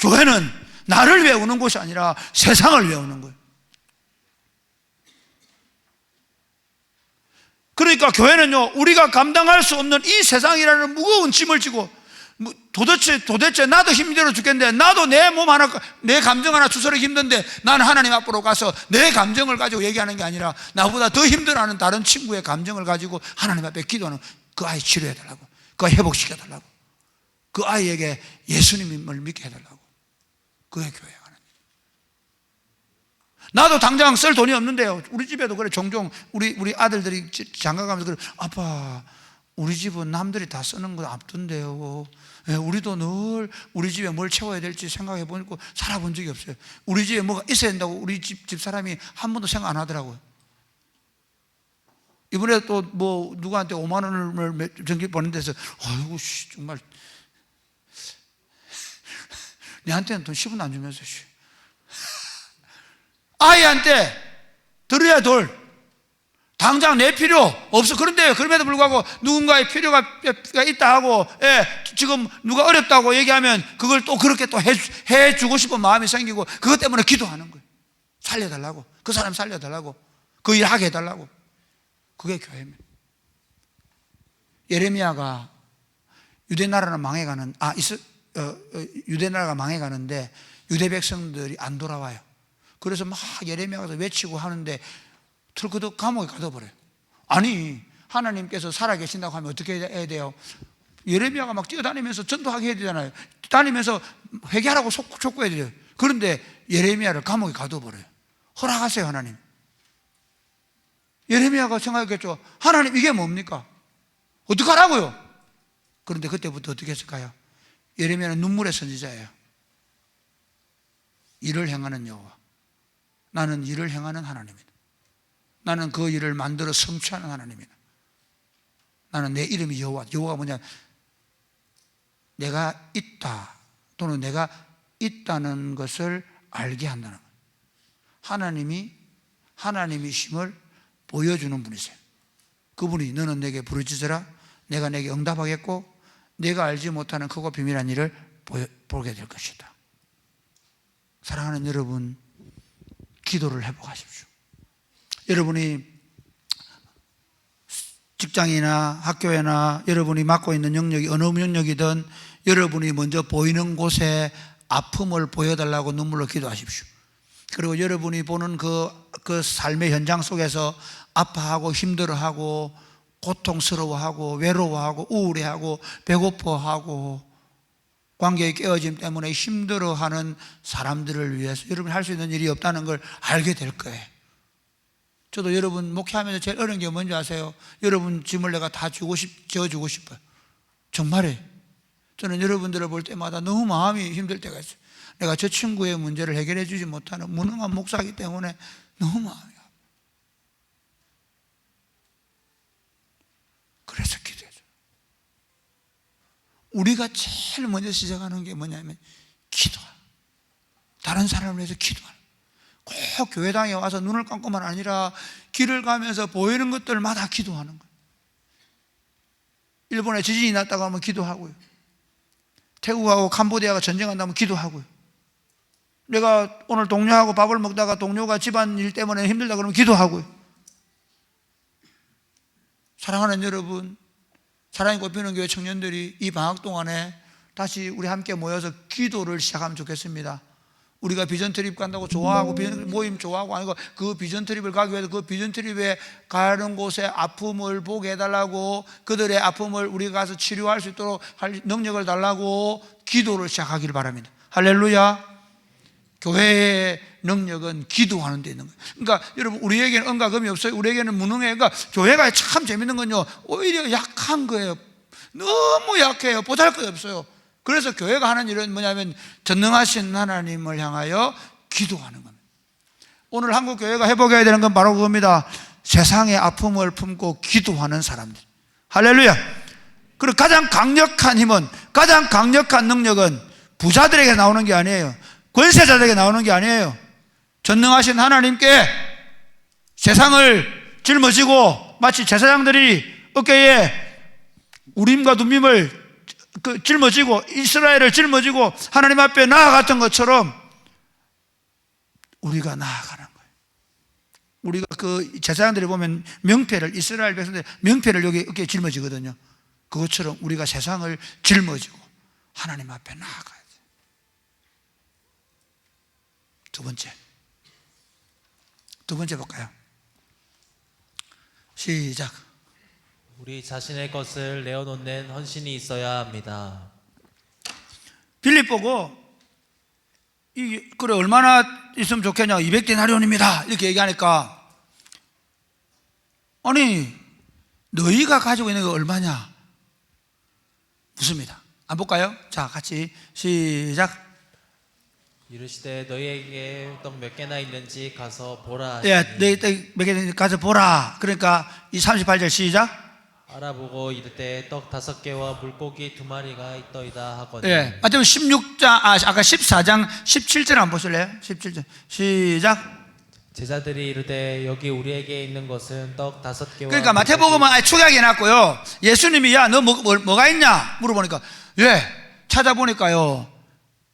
교회는 나를 위해 우는 곳이 아니라 세상을 위해 우는 거예요. 그러니까 교회는요, 우리가 감당할 수 없는 이 세상이라는 무거운 짐을 지고, 도대체 나도 힘들어 죽겠는데, 나도 내 몸 하나, 내 감정 하나 추스르기 힘든데 나는 하나님 앞으로 가서 내 감정을 가지고 얘기하는 게 아니라 나보다 더 힘들어하는 다른 친구의 감정을 가지고 하나님 앞에 기도하는, 그 아이 치료해달라고, 그 아이 회복시켜달라고, 그 아이에게 예수님을 믿게 해달라고. 그게 교회가. 나도 당장 쓸 돈이 없는데요, 우리 집에도 그래. 종종 우리 아들들이 장가가면서 그래, 아빠 우리 집은 남들이 다 쓰는 거 없던데요. 우리도 늘 우리 집에 뭘 채워야 될지 생각해 보니까 살아본 적이 없어요. 우리 집에 뭐가 있어야 된다고 우리 집 사람이 한 번도 생각 안 하더라고요. 이번에 또 뭐 누구한테 5만 원을 전기 보낸 데서 아이고 정말 내한테는 돈 10원 안 주면서 아이한테 들어야 당장 내 필요 없어. 그런데 그럼에도 불구하고 누군가의 필요가 있다 하고, 지금 누가 어렵다고 얘기하면 그걸 또 그렇게 또 해주고 싶은 마음이 생기고, 그것 때문에 기도하는 거예요. 살려달라고, 그 사람 살려달라고, 그 일 하게 해달라고. 그게 교회입니다. 예레미야가 유대나라는 유대나라가 망해가는데 유대 백성들이 안 돌아와요. 그래서 막 예레미야가 외치고 하는데 털그덕 감옥에 가둬버려요. 아니, 하나님께서 살아계신다고 하면 어떻게 해야 돼요? 예레미야가 막 뛰어다니면서 전도하게 해야 되잖아요. 다니면서 회개하라고 촉구해야 돼요. 그런데 예레미야를 감옥에 가둬버려요. 허락하세요, 하나님. 예레미야가 생각했겠죠. 하나님, 이게 뭡니까? 어떡하라고요? 그런데 그때부터 어떻게 했을까요? 예레미야는 눈물의 선지자예요. 일을 행하는 여호와, 나는 일을 행하는 하나님이다. 나는 그 일을 만들어 성취하는 하나님이다. 나는 내 이름이 여호와. 여호와가 뭐냐? 내가 있다, 또는 내가 있다는 것을 알게 한다는 거예요. 하나님이심을 보여주는 분이세요. 그분이 너는 내게 부르짖으라, 내가 내게 응답하겠고 내가 알지 못하는 크고 비밀한 일을 보게 될 것이다. 사랑하는 여러분, 기도를 회복하십시오. 여러분이 직장이나 학교에나 여러분이 맡고 있는 영역이 어느 영역이든 여러분이 먼저 보이는 곳에 아픔을 보여달라고 눈물로 기도하십시오. 그리고 여러분이 보는 그 삶의 현장 속에서 아파하고 힘들어하고 고통스러워하고 외로워하고 우울해하고 배고파하고 관계의 깨어짐 때문에 힘들어하는 사람들을 위해서 여러분이 할 수 있는 일이 없다는 걸 알게 될 거예요. 저도 여러분 목회하면서 제일 어려운 게 뭔지 아세요? 여러분 짐을 내가 다 지어주고 싶어요. 정말이에요. 저는 여러분들을 볼 때마다 너무 마음이 힘들 때가 있어요. 내가 저 친구의 문제를 해결해 주지 못하는 무능한 목사이기 때문에 너무 마음이 아파요. 그래서 기도해줘요. 우리가 제일 먼저 시작하는 게 뭐냐면 기도하는, 다른 사람을 위해서 기도하는. 꼭 교회당에 와서 눈을 감고만 아니라 길을 가면서 보이는 것들마다 기도하는 거예요. 일본에 지진이 났다고 하면 기도하고요. 태국하고 캄보디아가 전쟁한다면 기도하고요. 내가 오늘 동료하고 밥을 먹다가 동료가 집안일 때문에 힘들다 그러면 기도하고요. 사랑하는 여러분, 사랑이 꽃피는 교회 청년들이 이 방학 동안에 다시 우리 함께 모여서 기도를 시작하면 좋겠습니다. 우리가 비전 트립 간다고 좋아하고 모임 좋아하고 아니고 그 비전 트립을 가기 위해서 그 비전 트립에 가는 곳에 아픔을 보게 해달라고, 그들의 아픔을 우리가 가서 치료할 수 있도록 할 능력을 달라고 기도를 시작하기를 바랍니다. 할렐루야. 교회의 능력은 기도하는 데 있는 거예요. 그러니까 여러분, 우리에게는恩가금이 없어요. 우리에게는 무능해요. 그러니까 교회가 참 재밌는 건요, 오히려 약한 거예요. 너무 약해요. 보잘것 없어요. 그래서 교회가 하는 일은 뭐냐면 전능하신 하나님을 향하여 기도하는 겁니다. 오늘 한국 교회가 회복해야 되는 건 바로 그겁니다. 세상의 아픔을 품고 기도하는 사람들. 할렐루야. 그리고 가장 강력한 힘은, 가장 강력한 능력은 부자들에게 나오는 게 아니에요. 권세자들에게 나오는 게 아니에요. 전능하신 하나님께 세상을 짊어지고, 마치 제사장들이 어깨에 우림과 둠밈을 짊어지고 이스라엘을 짊어지고 하나님 앞에 나아갔던 것처럼 우리가 나아가는 거예요. 우리가 그 제사장들이 보면 명패를, 이스라엘 백성들 명패를 여기 어깨에 짊어지거든요. 그것처럼 우리가 세상을 짊어지고 하나님 앞에 나아가야 돼요. 두 번째 볼까요? 시작. 우리 자신의 것을 내어놓는 헌신이 있어야 합니다. 빌립 보고 그래 얼마나 있으면 좋겠냐, 200데나리온입니다 이렇게 얘기하니까, 아니 너희가 가지고 있는 게 얼마냐 묻습니다. 안 볼까요? 자, 같이 시작. 이르시되 너희에게 떡 몇 개나 있는지 가서 보라 하시니, 예, 너희 떡 몇 개 있는지 가서 보라. 그러니까 이 38절 시작. 알아보고 이르되 떡 5개와 물고기 2마리가 있더이다 하거든. 예, 마태복음 16장, 아까 14장 17절 한번 보실래요? 17절 시작. 제자들이 이르되 여기 우리에게 있는 것은 떡 5개와. 그러니까 마태복음은 아예 축약해 놨고요. 예수님이 야 너 뭐가 있냐 물어보니까, 예, 찾아보니까요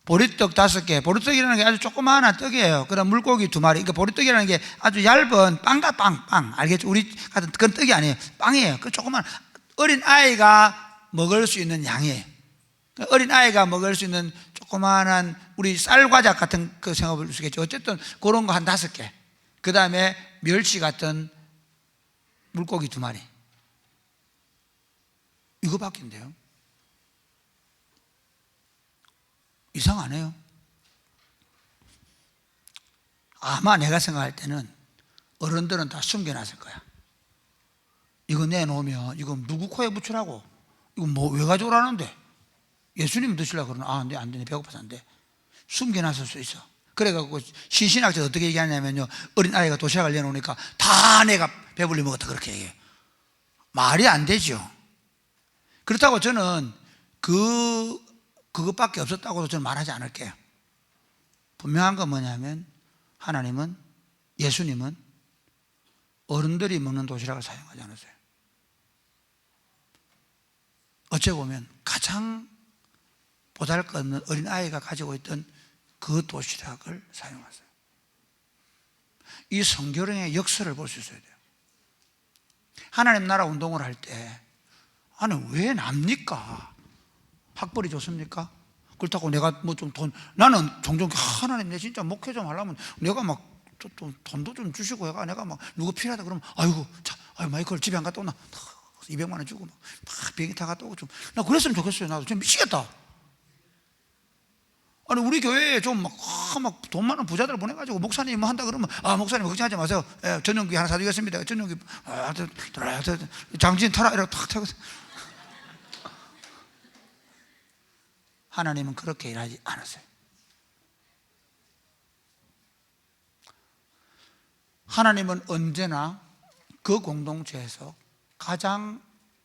보리떡 5개, 보리떡이라는 게 아주 조그마한 떡이에요. 그럼 물고기 2마리. 그러니까 보리떡이라는 게 아주 얇은 빵 알겠죠? 우리 같은 그런 떡이 아니에요. 빵이에요. 그 조그만 어린 아이가 먹을 수 있는 양이에요. 어린 아이가 먹을 수 있는 조그마한 우리 쌀과자 같은 그 생각을 볼 수 있겠죠. 어쨌든 그런 거 한 5개, 그 다음에 멸치 같은 물고기 2마리, 이거밖인데요. 이상하네요. 아마 내가 생각할 때는 어른들은 다 숨겨놨을 거야. 이거 내놓으면 이거 누구 코에 붙이라고, 이거 뭐 왜 가져오라는데, 예수님 드시려고 그러나, 아, 안 돼, 배고파서 안 돼. 숨겨놨을 수 있어. 그래갖고 신신학자 어떻게 얘기하냐면요, 어린 아이가 도시락을 내놓으니까 다 내가 배불리 먹었다, 그렇게 얘기해요. 말이 안 되죠. 그렇다고 저는 그것밖에 없었다고도 저는 말하지 않을게요. 분명한 건 뭐냐면, 하나님은, 예수님은 어른들이 먹는 도시락을 사용하지 않으세요. 어찌 보면 가장 보잘것없는 어린아이가 가지고 있던 그 도시락을 사용하세요. 이 성경의 역사를 볼 수 있어야 돼요. 하나님 나라 운동을 할 때, 아니 왜 납니까? 학벌이 좋습니까? 그렇다고 내가 뭐 좀 나는 종종 하나님 내 진짜 목회 좀 하려면 내가 막 좀 돈도 좀 주시고 해가, 내가 막 누구 필요하다 그러면 아이고 마이클 집에 안 갔다 오나 200만 원 주고 막 비행기 타 갔다 오고, 좀 나 그랬으면 좋겠어요. 나도 좀 미치겠다. 아니 우리 교회에 좀 막 돈 많은 부자들 보내가지고 목사님 뭐 한다 그러면, 아 목사님 걱정하지 마세요. 예, 전용기 하나 사드리겠습니다. 전용기 장진 타라 이렇게 탁 타고. 하나님은 그렇게 일하지 않았어요. 하나님은 언제나 그 공동체에서 가장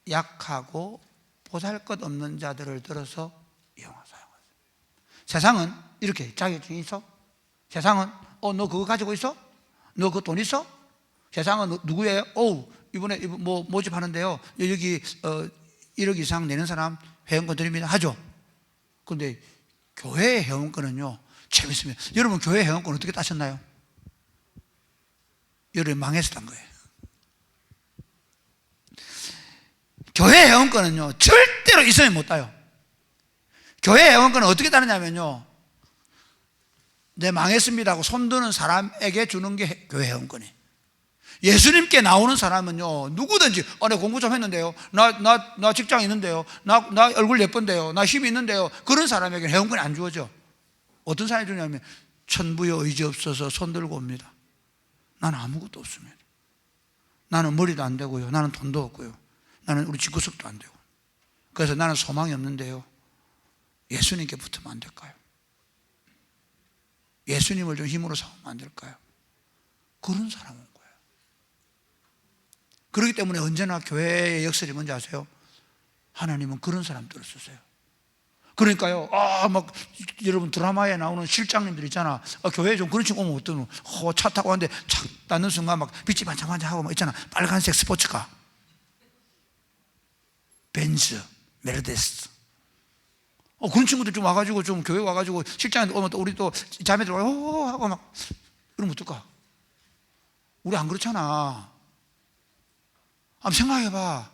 약하고 보잘것없는 자들을 들어서 사용하세요. 세상은 이렇게 자격증이 있어? 세상은 너 그거 가지고 있어? 너 그 돈 있어? 세상은 누구예요? 이번에 뭐 모집하는데요, 여기 1억 이상 내는 사람 회원권 드립니다 하죠. 그런데 교회 회원권은요, 재밌습니다. 여러분 교회 회원권 어떻게 따셨나요? 여러분 망해서 딴 거예요. 교회 회원권은요 절대로 있으면 못 따요. 교회 회원권은 어떻게 따느냐면요, 내 망했습니다 하고 손드는 사람에게 주는 게 교회 회원권이에요. 예수님께 나오는 사람은요, 누구든지 내가 공부 좀 했는데요, 나 직장 있는데요, 나 얼굴 예쁜데요, 나 힘이 있는데요, 그런 사람에게 회원권이 안 주어져. 어떤 사람이 주냐면, 천부여 의지 없어서 손들고 옵니다. 나는 아무것도 없습니다. 나는 머리도 안 되고요, 나는 돈도 없고요, 나는 우리 집구석도 안 되고, 그래서 나는 소망이 없는데요, 예수님께 붙으면 안 될까요? 예수님을 좀 힘으로 삼으면 안 될까요? 그런 사람은 거예요. 그렇기 때문에 언제나 교회의 역설이 뭔지 아세요? 하나님은 그런 사람들을 쓰세요. 그러니까요, 막 여러분 드라마에 나오는 실장님들 있잖아. 교회에 좀 그런 친구 오면 어떠노? 차 타고 왔는데 착 닿는 순간 막 빛이 반짝반짝하고 막 있잖아. 빨간색 스포츠카, 벤츠, 메르데스. 그런 친구들 좀 와가지고, 좀 교회 와가지고 실장님 오면 또 우리 또 자매들 하고 막 그러면 어떨까? 우리 안 그렇잖아. 한번 생각해봐.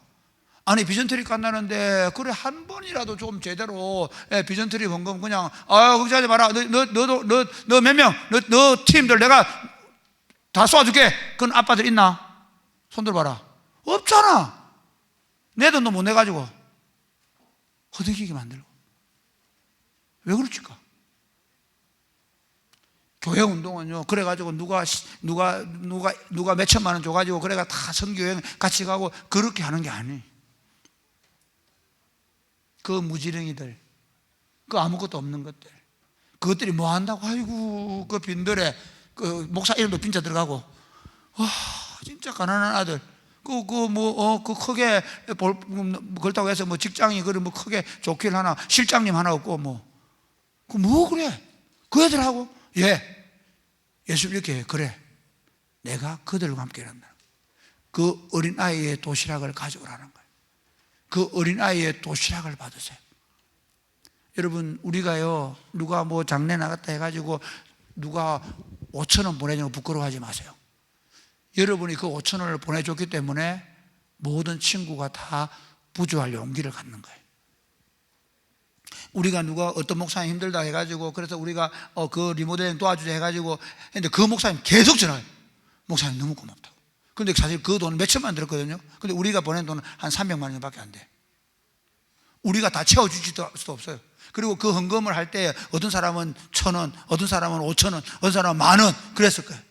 아니 비전트리 간다는데 그래 한 번이라도 좀 제대로 비전트리 원금 그냥 걱정하지 마라. 너 몇 명? 너 팀들 내가 다 쏴줄게. 그런 아빠들 있나? 손 들어봐라. 없잖아. 내 돈도 못 내가지고 허둥이게 만들고. 왜 그렇지까? 교회 운동은요, 그래가지고 누가 몇천만 원 줘가지고 그래가 다 선교여행 같이 가고 그렇게 하는 게 아니에요. 그 무지렁이들, 그 아무것도 없는 것들, 그것들이 뭐 한다고? 아이고 그 빈들에 그 목사 이름도 빈자 들어가고, 진짜 가난한 아들, 그 크게 그렇다고 해서 뭐 직장이 그래 뭐 크게 좋길 하나, 실장님 하나 없고 뭐 그래? 그 애들하고 예수 이렇게 그래. 내가 그들과 함께 한다. 그 어린아이의 도시락을 가져오라는 거예요. 그 어린아이의 도시락을 받으세요. 여러분 우리가요, 누가 뭐 장례 나갔다 해가지고 누가 5,000원 보내주는 거 부끄러워하지 마세요. 여러분이 그 5,000원을 보내줬기 때문에 모든 친구가 다 부조할 용기를 갖는 거예요. 우리가 누가 어떤 목사님 힘들다 해가지고 그래서 우리가 그 리모델링 도와주자 해가지고 했는데 그 목사님 계속 전화해요. 목사님 너무 고맙다고. 근데 사실 그 돈 몇천만 들었거든요. 근데 우리가 보낸 돈은 한 300만 원밖에 안 돼. 우리가 다 채워줄 수도 없어요. 그리고 그 헌금을 할 때 어떤 사람은 1,000원, 어떤 사람은 5,000원, 어떤 사람은 10,000원 그랬을 거예요.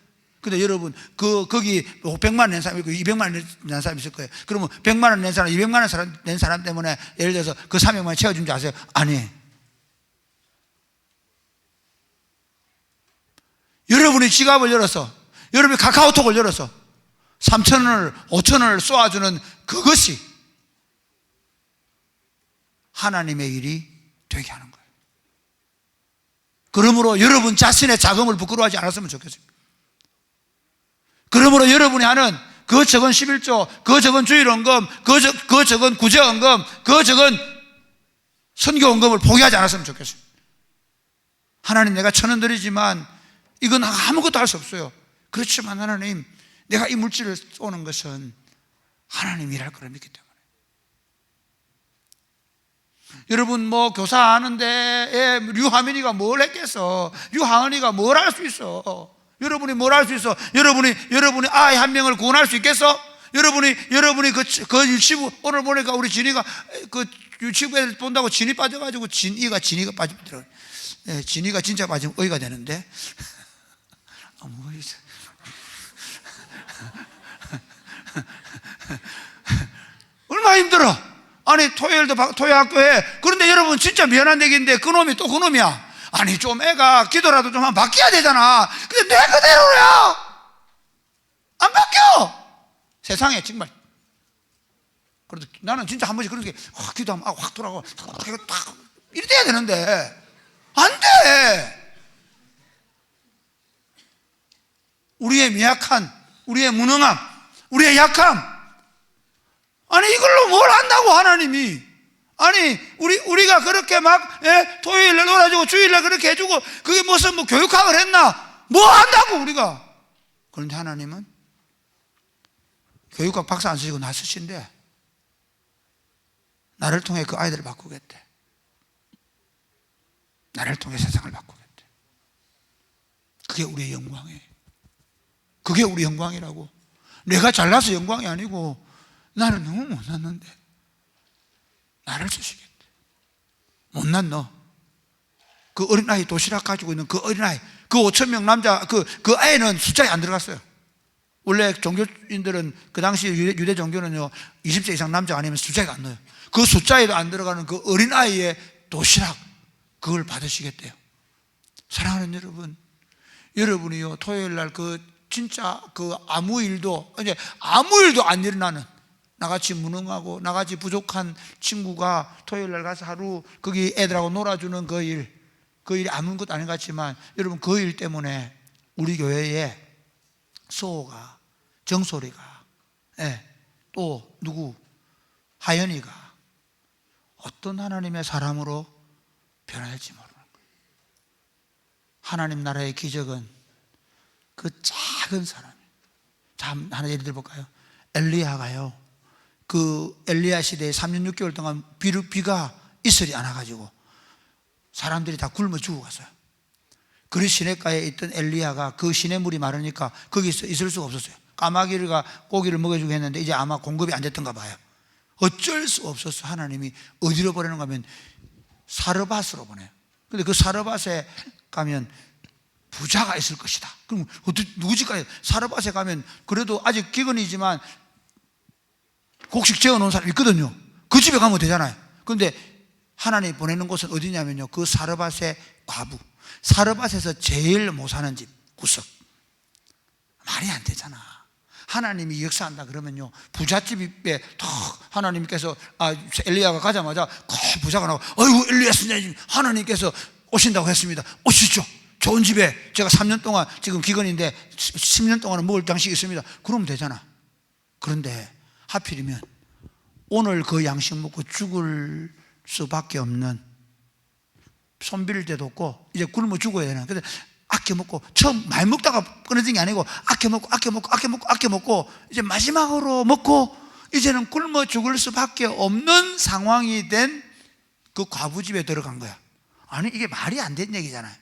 근데 여러분 거기 100만 원 낸 사람이 있고 200만 원 낸 사람이 있을 거예요. 그러면 100만 원 낸 사람, 200만 원 낸 사람 때문에 예를 들어서 그 300만 원 채워준 줄 아세요? 아니에요. 여러분이 지갑을 열어서, 여러분이 카카오톡을 열어서 3,000원을 5,000원을 쏘아주는 그것이 하나님의 일이 되게 하는 거예요. 그러므로 여러분 자신의 자금을 부끄러워하지 않았으면 좋겠어요. 그러므로 여러분이 하는 그 적은 11조, 그 적은 주일헌금, 그 적은 구제헌금, 그 적은 선교헌금을 포기하지 않았으면 좋겠어요. 하나님, 내가 1,000원 드리지만 이건 아무것도 할 수 없어요. 그렇지만 하나님, 내가 이 물질을 쏘는 것은 하나님이 일할 거를 믿기 때문에. 여러분 뭐 교사 하는데 류하민이가 뭘 했겠어? 류하은이가 뭘 할 수 있어? 여러분이 뭘 할 수 있어? 여러분이 아이 한 명을 구원할 수 있겠어? 여러분이 그 유치부 오늘 보니까 우리 진이가 그 유치부 애들 본다고 진이 빠져가지고 진이가 빠지더라고요. 진이가 진짜 빠지면 의가 되는데. 얼마나 힘들어. 아니 토요일도 토요 학교에. 그런데 여러분 진짜 미안한 얘기인데 그 놈이 또 그 놈이야. 아니 좀 애가 기도라도 좀 한번 바뀌어야 되잖아. 근데 내 그대로야. 안 바뀌어. 세상에 정말. 그래도 나는 진짜 한 번씩 그런 게 기도하면 확 돌아가고 딱 이래 돼야 되는데 안 돼. 우리의 미약한, 우리의 무능함, 우리의 약함. 아니 이걸로 뭘 한다고 하나님이. 아니 우리가 그렇게 막 토요일날 놀아주고 주일날 그렇게 해주고 그게 무슨 뭐 교육학을 했나? 뭐 한다고 우리가. 그런데 하나님은 교육학 박사 안 쓰시고 나 쓰신대. 나를 통해 그 아이들을 바꾸겠대. 나를 통해 세상을 바꾸겠대. 그게 우리의 영광이에요. 그게 우리 영광이라고. 내가 잘나서 영광이 아니고 나는 너무 못났는데 나를 쓰시겠대. 못난 너, 그 어린아이 도시락 가지고 있는 그 어린아이, 그 5,000명 남자 그 애는 숫자에 안 들어갔어요. 원래 종교인들은 그 당시 유대 종교는요 20세 이상 남자 아니면 숫자에 안 넣어요. 그 숫자에도 안 들어가는 그 어린아이의 도시락, 그걸 받으시겠대요. 사랑하는 여러분, 여러분이요 토요일날 진짜 아무 일도 안 일어나는, 나같이 무능하고 나같이 부족한 친구가 토요일날 가서 하루 거기 애들하고 놀아주는 그 일이 아무것도 아닌 것 같지만 여러분 그 일 때문에 우리 교회에 소호가, 정소리가, 또 누구, 하연이가 어떤 하나님의 사람으로 변할지 모르는 거예요. 하나님 나라의 기적은 그 작은 사람. 자, 하나 예를 들어볼까요? 엘리야가요, 그 엘리야 시대에 3년 6개월 동안 비가 이슬이 안 와가지고 사람들이 다 굶어 죽어갔어요. 그리 시냇가에 있던 엘리야가 그 시냇물이 마르니까 거기서 있을 수가 없었어요. 까마귀가 고기를 먹여주고 했는데 이제 아마 공급이 안 됐던가 봐요. 어쩔 수 없었어. 하나님이 어디로 보내는가 하면 사르밧으로 보내요. 근데 그 사르밧에 가면 부자가 있을 것이다. 그럼 누구 집 가요? 사르밧에 가면 그래도 아직 기근이지만 곡식 재워놓은 사람이 있거든요. 그 집에 가면 되잖아요. 그런데 하나님이 보내는 곳은 어디냐면요, 그 사르밧의 과부, 사르밧에서 제일 못 사는 집 구석. 말이 안 되잖아. 하나님이 역사한다 그러면요 부잣집에 탁 하나님께서 엘리야가 가자마자 부자가 나오고 어이구 엘리야 선생님 하나님께서 오신다고 했습니다. 오시죠. 좋은 집에 제가 3년 동안 지금 기근인데 10년 동안은 먹을 양식이 있습니다. 그러면 되잖아. 그런데 하필이면 오늘 그 양식 먹고 죽을 수밖에 없는, 손 빌릴 데도 없고 이제 굶어 죽어야 되는, 근데 아껴 먹고, 처음 많이 먹다가 끊어진 게 아니고 아껴 먹고 이제 마지막으로 먹고 이제는 굶어 죽을 수밖에 없는 상황이 된 그 과부 집에 들어간 거야. 아니 이게 말이 안 되는 얘기잖아요.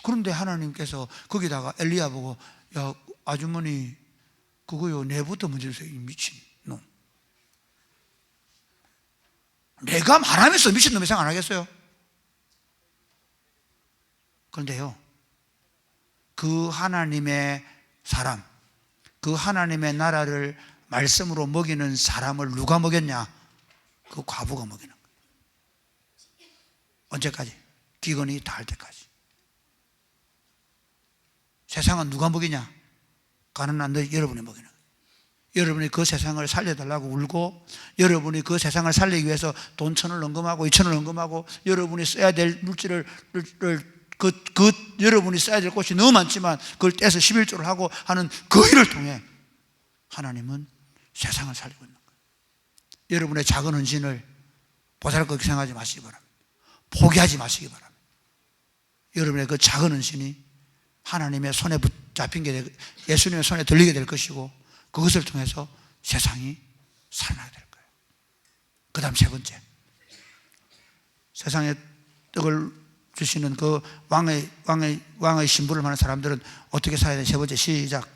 그런데 하나님께서 거기다가 엘리야 보고, 야 아주머니 그거요 내부터 먼저 주세요. 이 미친 놈. 내가 말하면서 미친놈이 생각 안 하겠어요? 그런데요, 그 하나님의 사람, 그 하나님의 나라를 말씀으로 먹이는 사람을 누가 먹였냐? 그 과부가 먹이는 거예요. 언제까지? 기근이 닿을 때까지. 세상은 누가 먹이냐? 가난한 너희 여러분이 먹이는 거예요. 여러분이 그 세상을 살려달라고 울고, 여러분이 그 세상을 살리기 위해서 돈 1,000을 헌금하고 2,000을 헌금하고, 여러분이 써야 될 물질을 여러분이 써야 될 곳이 너무 많지만 그걸 떼서 11조를 하고 하는 그 일을 통해 하나님은 세상을 살리고 있는 거예요. 여러분의 작은 헌신을 보잘것없게 생각하지 마시기 바랍니다. 포기하지 마시기 바랍니다. 여러분의 그 작은 헌신이 하나님의 손에 붙잡힌 게 예수님의 손에 들리게 될 것이고, 그것을 통해서 세상이 살아나게 될 거예요. 그 다음 세 번째, 세상에 떡을 주시는 그 왕의 신부를 하는 사람들은 어떻게 살아야 되는? 세 번째, 시작.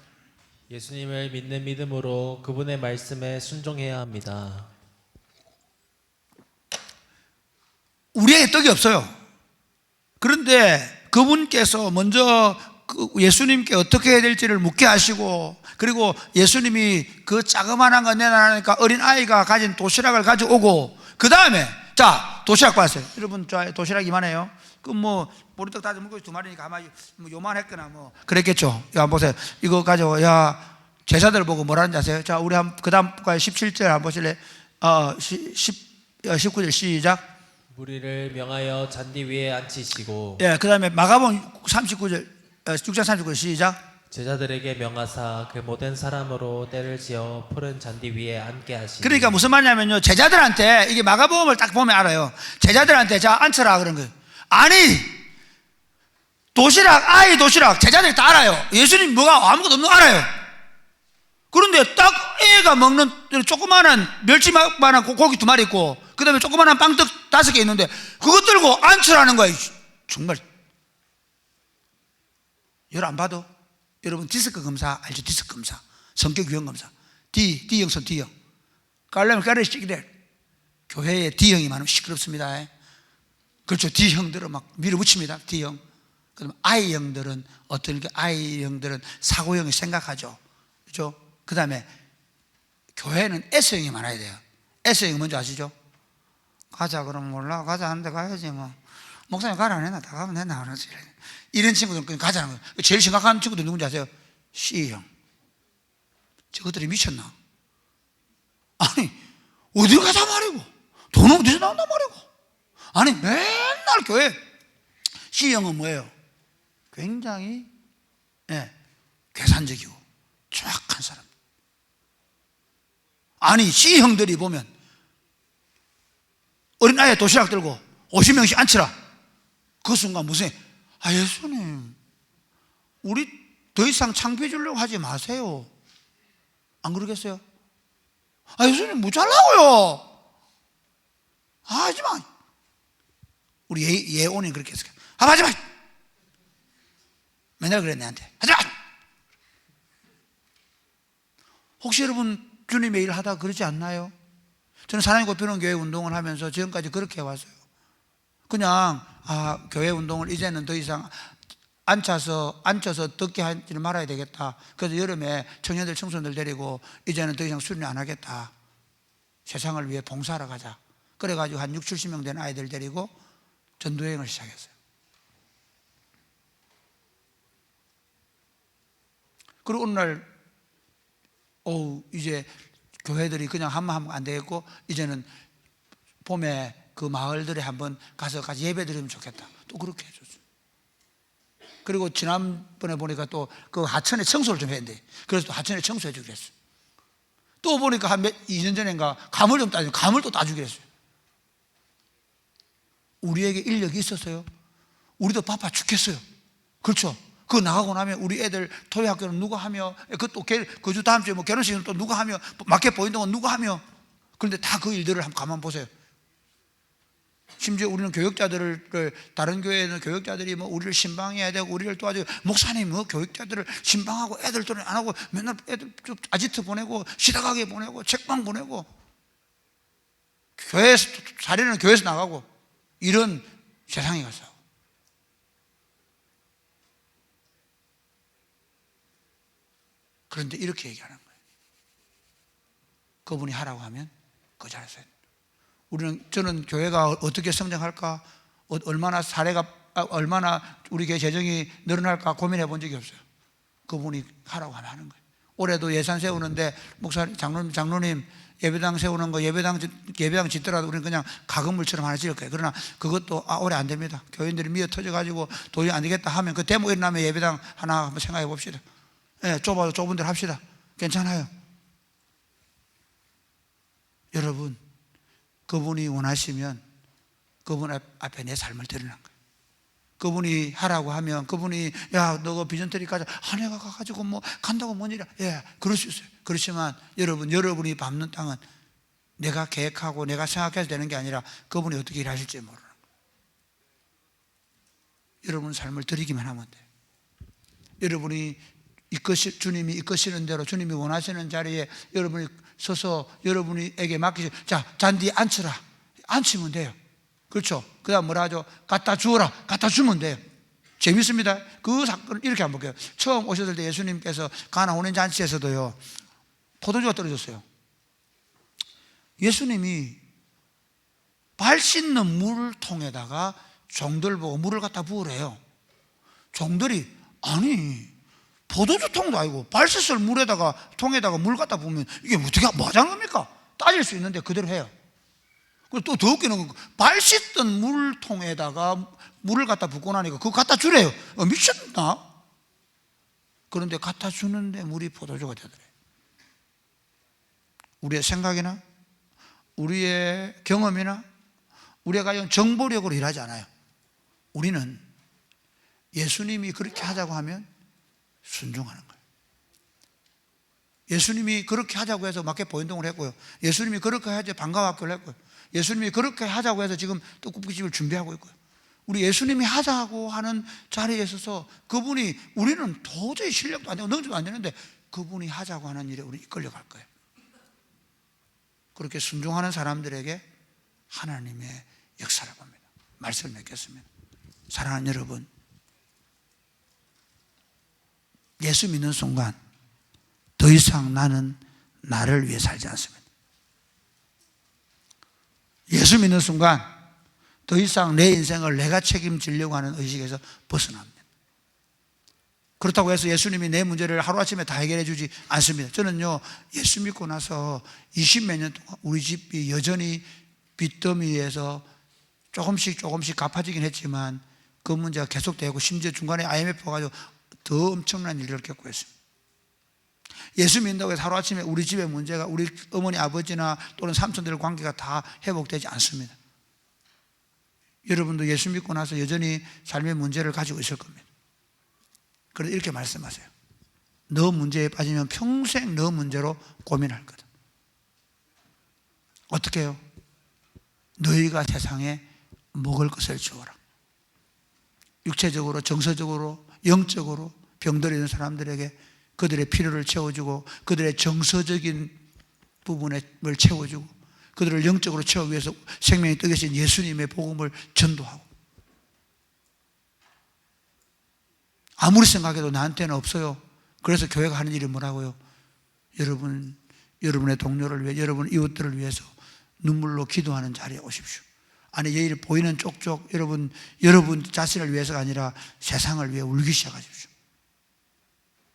예수님을 믿는 믿음으로 그분의 말씀에 순종해야 합니다. 우리에게 떡이 없어요. 그런데 그분께서 먼저 예수님께 어떻게 해야 될지를 묻게 하시고, 그리고 예수님이 그 자그마한 거 내놔니까 어린 아이가 가진 도시락을 가져오고, 그 다음에 자 도시락 봤어요. 여러분 저 도시락 이만해요. 그 뭐 보리떡 다져 먹고 2마리니까 아마 뭐 요만했거나 뭐 그랬겠죠. 야 보세요. 이거 가지고 야 제자들 보고 뭐라는지 아세요? 자 우리 그 다음 17절 한번 보실래요? 19절 시작. 무리를 명하여 잔디 위에 앉히시고, 예, 그 다음에 마가복음 39절 6장 39절 시작. 제자들에게 명하사 그 모든 사람으로 때를 지어 푸른 잔디 위에 앉게 하시니. 그러니까 무슨 말이냐면요, 제자들한테, 이게 마가복음을 딱 보면 알아요. 제자들한테 자 앉혀라 그런 거예요. 아니 아이 도시락 제자들이 다 알아요. 예수님 뭐가 아무것도 없는 거 알아요. 그런데 딱 애가 먹는 조그마한 멸치만한 고기 2마리 있고, 그 다음에 조그마한 빵떡 5개 있는데 그것 들고 앉혀라는 거예요. 정말 열 안 봐도 여러분 디스크 검사 알죠? 디스크 검사, 성격 유형 검사, D형선 D형. 깔려면 까르시 찍이래. 교회에 D형이 많으면 시끄럽습니다. 그렇죠. D형들은 막 밀어붙입니다. D형. 그럼 I형들은 어떤 게, I형들은 사고형이 생각하죠. 그렇죠. 그 다음에 교회는 S형이 많아야 돼요. S형이 뭔지 아시죠? 가자 그럼 몰라, 가자 하는데 가야지 뭐. 목사님 가라 안 했나? 다 가면 됐나? 이런 친구들은 그냥 가자는 거예요. 제일 심각한 친구들 누군지 아세요? C형. 저것들이 미쳤나? 아니 어디 가자 말이고, 돈은 어디서 나온단 말이고, 아니 맨날 교회. C형은 뭐예요? 굉장히 계산적이고 정확한 사람. 아니 C형들이 보면 어린아이 도시락 들고 50명씩 앉히라. 그 순간 무슨 예수님 우리 더 이상 창피해 주려고 하지 마세요. 안 그러겠어요? 예수님 뭐 잘라고요? 하지마. 우리 예온이 그렇게 했어요. 하지마. 맨날 그래 내한테. 하지마. 혹시 여러분 주님의 일 하다 그러지 않나요? 저는 사랑의 꽃피우는 교회 운동을 하면서 지금까지 그렇게 해왔어요. 그냥 교회 운동을 이제는 더 이상 앉혀서 듣게 하지는 말아야 되겠다. 그래서 여름에 청년들 청소년들 데리고 이제는 더 이상 수련 안 하겠다. 세상을 위해 봉사하러 가자. 그래가지고 한 60, 70명 된 아이들 데리고 전도여행을 시작했어요. 그리고 어느 날 이제 교회들이 그냥 한번 안 되겠고, 이제는 봄에 그 마을들에 한번 가서 같이 예배 드리면 좋겠다. 또 그렇게 해줬어요. 그리고 지난번에 보니까 또 그 하천에 청소를 좀 해야 돼. 그래서 또 하천에 청소해 주기로 했어요. 또 보니까 한 2년 전인가 감을 좀 따주고, 감을 또 따주기로 했어요. 우리에게 인력이 있었어요. 우리도 바빠 죽겠어요. 그렇죠. 그거 나가고 나면 우리 애들 토요학교는 누가 하며, 그또 그 주 다음 주에 뭐 결혼식은 또 누가 하며, 마켓 보인동은 누가 하며. 그런데 다 그 일들을 한번 가만 보세요. 심지어 우리는 교역자들을, 다른 교회는 교역자들이 뭐 우리를 신방해야 되고 우리를 도와주고, 목사님 뭐 교역자들을 신방하고 애들들은 안 하고 맨날 애들 아지트 보내고 시다가게 보내고 책방 보내고 교회에서 자리는 교회에서 나가고 이런 세상에 가서. 그런데 이렇게 얘기하는 거예요. 그분이 하라고 하면 그 자리에서. 저는 교회가 어떻게 성장할까, 얼마나 얼마나 우리 교회 재정이 늘어날까 고민해 본 적이 없어요. 그분이 하라고 하면 하는 거예요. 올해도 예산 세우는데 목사님, 장로님 예배당 세우는 거 예배당 짓더라도 우리는 그냥 가건물처럼 하나 지을 거예요. 그러나 그것도 올해 안 됩니다. 교인들이 미어 터져가지고 도저히 안 되겠다 하면 그 데모 일어나면 예배당 하나 한번 생각해 봅시다. 예, 좁아도 좁은 대로 합시다. 괜찮아요. 여러분, 그분이 원하시면 그분 앞에 내 삶을 드리는 거예요. 그분이 하라고 하면, 그분이 야 너 그 비전트리 가자, 내가 가가지고 뭐 간다고 뭔 일이야, 예, 그럴 수 있어요. 그렇지만 여러분이 밟는 땅은 내가 계획하고 내가 생각해서 되는 게 아니라 그분이 어떻게 일하실지 모르는 거예요. 여러분 삶을 드리기만 하면 돼요. 여러분이 주님이 이끄시는 대로, 주님이 원하시는 자리에 여러분이 서서 여러분에게 맡기시, 자, 잔디에 앉혀라. 앉히면 돼요. 그렇죠? 그 다음 뭐라 하죠? 갖다 주어라. 갖다 주면 돼요. 재밌습니다. 그 사건을 이렇게 한번 볼게요. 처음 오셨을 때 예수님께서 가나 혼인 잔치에서도요, 포도주가 떨어졌어요. 예수님이 발 씻는 물통에다가 종들 보고 물을 갖다 부으래요. 종들이, 아니, 포도주 통도 아니고 발 씻을 통에다가 물 갖다 부으면 이게 어떻게 뭐 하자는 겁니까? 따질 수 있는데 그대로 해요. 그리고 또 더 웃기는 건 발 씻던 물통에다가 물을 갖다 붓고 나니까 그거 갖다 주래요. 미쳤나? 그런데 갖다 주는데 물이 포도주가 되더래요. 우리의 생각이나 우리의 경험이나 우리가 가진 정보력으로 일하지 않아요. 우리는 예수님이 그렇게 하자고 하면 순종하는 거예요. 예수님이 그렇게 하자고 해서 마켓 보인동을 했고요. 예수님이 그렇게 해서 방과학교를 했고요. 예수님이 그렇게 하자고 해서 지금 떡볶이집을 준비하고 있고요. 우리 예수님이 하자고 하는 자리에 있어서 그분이, 우리는 도저히 실력도 안 되고 능력도 안 되는데 그분이 하자고 하는 일에 우리 이끌려갈 거예요. 그렇게 순종하는 사람들에게 하나님의 역사를 봅니다. 말씀을 맺겠습니다. 사랑하는 여러분, 예수 믿는 순간 더 이상 나는 나를 위해 살지 않습니다. 예수 믿는 순간 더 이상 내 인생을 내가 책임지려고 하는 의식에서 벗어납니다. 그렇다고 해서 예수님이 내 문제를 하루아침에 다 해결해 주지 않습니다. 저는요, 예수 믿고 나서 20몇 년 동안 우리 집이 여전히 빚더미에서 조금씩 갚아지긴 했지만 그 문제가 계속되고, 심지어 중간에 IMF 와가지고 더 엄청난 일을 겪고 있습니다. 예수 믿는다고 해서 하루아침에 우리 집의 문제가, 우리 어머니 아버지나 또는 삼촌들의 관계가 다 회복되지 않습니다. 여러분도 예수 믿고 나서 여전히 삶의 문제를 가지고 있을 겁니다. 그래서 이렇게 말씀하세요. 너 문제에 빠지면 평생 너 문제로 고민할 거다. 어떻게 해요? 너희가 세상에 먹을 것을 주어라. 육체적으로, 정서적으로, 영적으로 병들어 있는 사람들에게 그들의 필요를 채워주고, 그들의 정서적인 부분을 채워주고, 그들을 영적으로 채우기 위해서 생명이 뜨개신 예수님의 복음을 전도하고. 아무리 생각해도 나한테는 없어요. 그래서 교회가 하는 일이 뭐라고요? 여러분의 동료를 위해, 여러분 이웃들을 위해서 눈물로 기도하는 자리에 오십시오. 아니, 예의를 보이는 쪽쪽 여러분 자신을 위해서가 아니라 세상을 위해 울기 시작하십시오.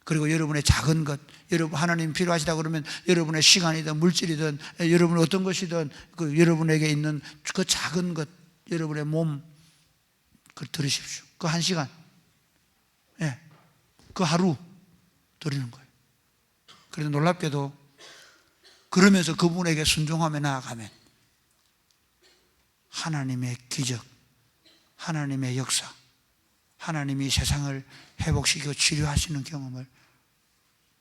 그리고 여러분의 작은 것, 여러분 하나님 필요하시다 그러면 여러분의 시간이든 물질이든 여러분 어떤 것이든 그 여러분에게 있는 그 작은 것, 여러분의 몸, 그걸 들으십시오. 그 한 시간, 예, 그 하루 드리는 거예요. 그래서 놀랍게도 그러면서 그분에게 순종하며 나아가면 하나님의 기적, 하나님의 역사, 하나님이 세상을 회복시키고 치료하시는 경험을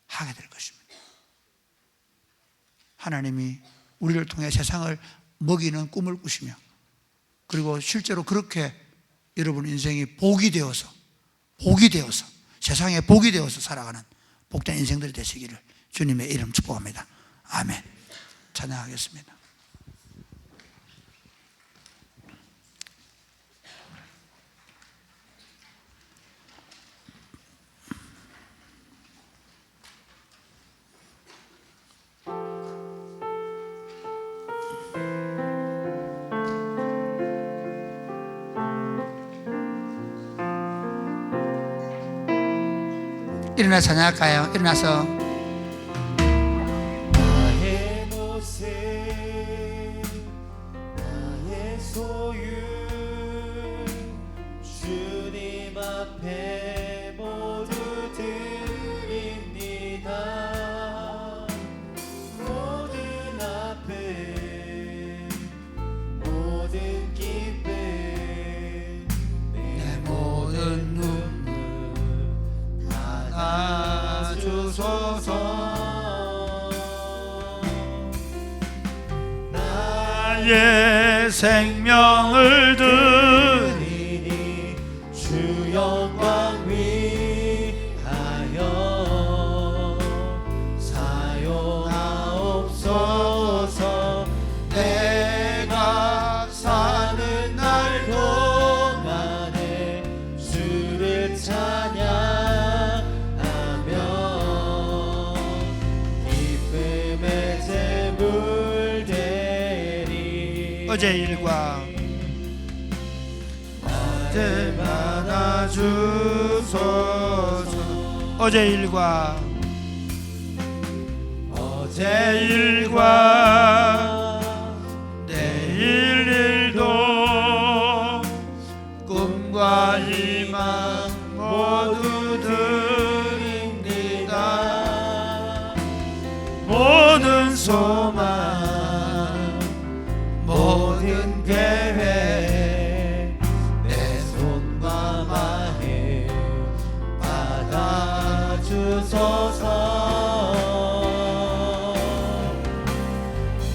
하게 될 것입니다. 하나님이 우리를 통해 세상을 먹이는 꿈을 꾸시며 그리고 실제로 그렇게 여러분 인생이 복이 되어서 세상에 복이 되어서 살아가는 복된 인생들이 되시기를 주님의 이름 축복합니다. 아멘. 찬양하겠습니다. 일어나 찬양할까요? 일어나서 나의 모습 나의 소유 주님 앞에 모두 드립니다. 모든 앞에 모든 기쁨 내 모든 눈물 닫아주소서. 나의 생명을 드리니 주 영광 위하여 사용하옵소서. 내가 사는 날 동안에 주를 찬양하며 기쁨의 제물 되리. 어제 일과 어제 받아주소서. 어제 일과 어제 일과 내일 일도 꿈과 희망 모두 드립니다. 모든 소망 모든 계획 내 손과 마음 받아주소서.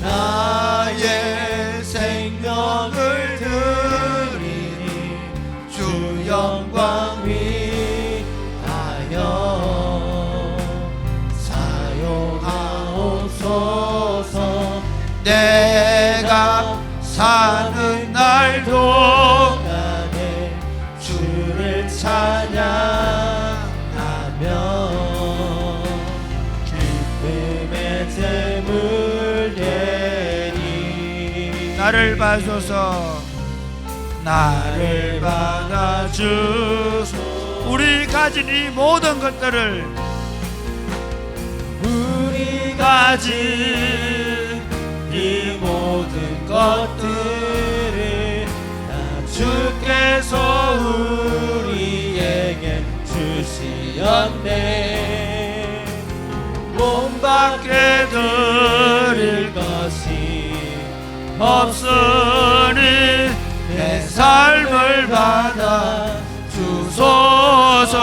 나의 생명을 드리니 주 영광 위하여 사용하옵소서. 내가 사는 날 동안에 주를 찬양하며 기쁨의 제물 되리. 나를 봐줘서 나를 받아주소. 우리 가진 이 모든 것들을 우리 가진 이 모든 것들을 다 주께서 우리에게 주시었네. 몸 밖에 드릴 것이 없으니 내 삶을 받아 주소서.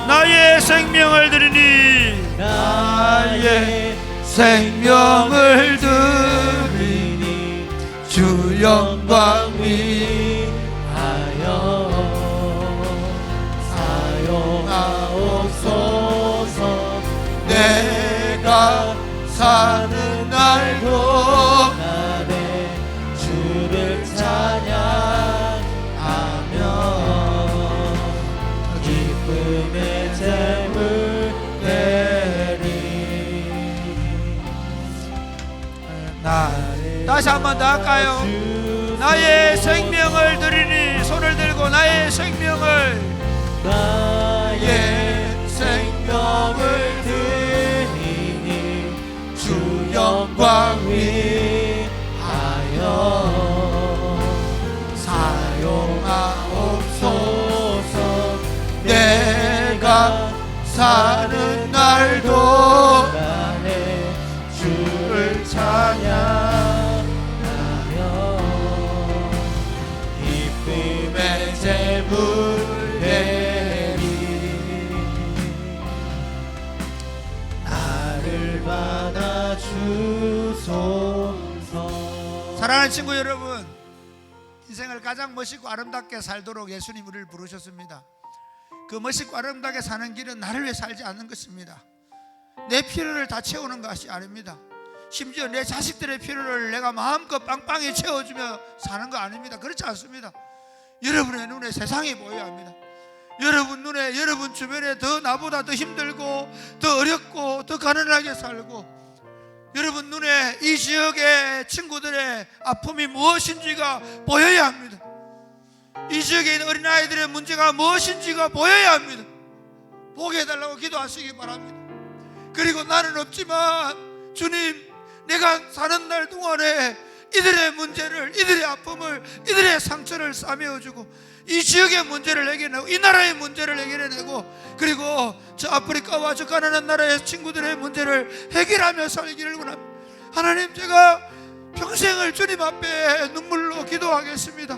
나의 생명을 드리니 나의 생명을 드리니 주 영광 위하여 사용하옵소서. 내가 사는 날 동안에 주를 찬양하며 기쁨의 제물 되리. 다시 한 번 더 할까요? 나의 생명을 드리니 손을 들고 나의 생명을 드리니 주 영광 위하여 사용하옵소서. 내가 사는 날 동안에 주를 찬양하며 기쁨의 제물 되리. 나를 받아주소서. 사랑하는 친구 여러분, 인생을 가장 멋있고 아름답게 살도록 예수님 우리를 부르셨습니다. 그 멋있고 아름답게 사는 길은 나를 위해 살지 않는 것입니다. 내 필요를 다 채우는 것이 아닙니다. 심지어 내 자식들의 필요를 내가 마음껏 빵빵히 채워주며 사는 거 아닙니다. 그렇지 않습니다. 여러분의 눈에 세상이 보여야 합니다. 여러분 눈에, 여러분 주변에 더 나보다 더 힘들고 더 어렵고 더 가난하게 살고, 여러분 눈에 이 지역의 친구들의 아픔이 무엇인지가 보여야 합니다. 이 지역에 있는 어린아이들의 문제가 무엇인지가 보여야 합니다. 보게 해달라고 기도하시기 바랍니다. 그리고 나는 없지만 주님, 내가 사는 날 동안에 이들의 문제를, 이들의 아픔을, 이들의 상처를 싸매어주고 이 지역의 문제를 해결해내고 이 나라의 문제를 해결해내고, 그리고 저 아프리카와 저 가난한 나라의 친구들의 문제를 해결하며 살기를 원합니다. 하나님, 제가 평생을 주님 앞에 눈물로 기도하겠습니다.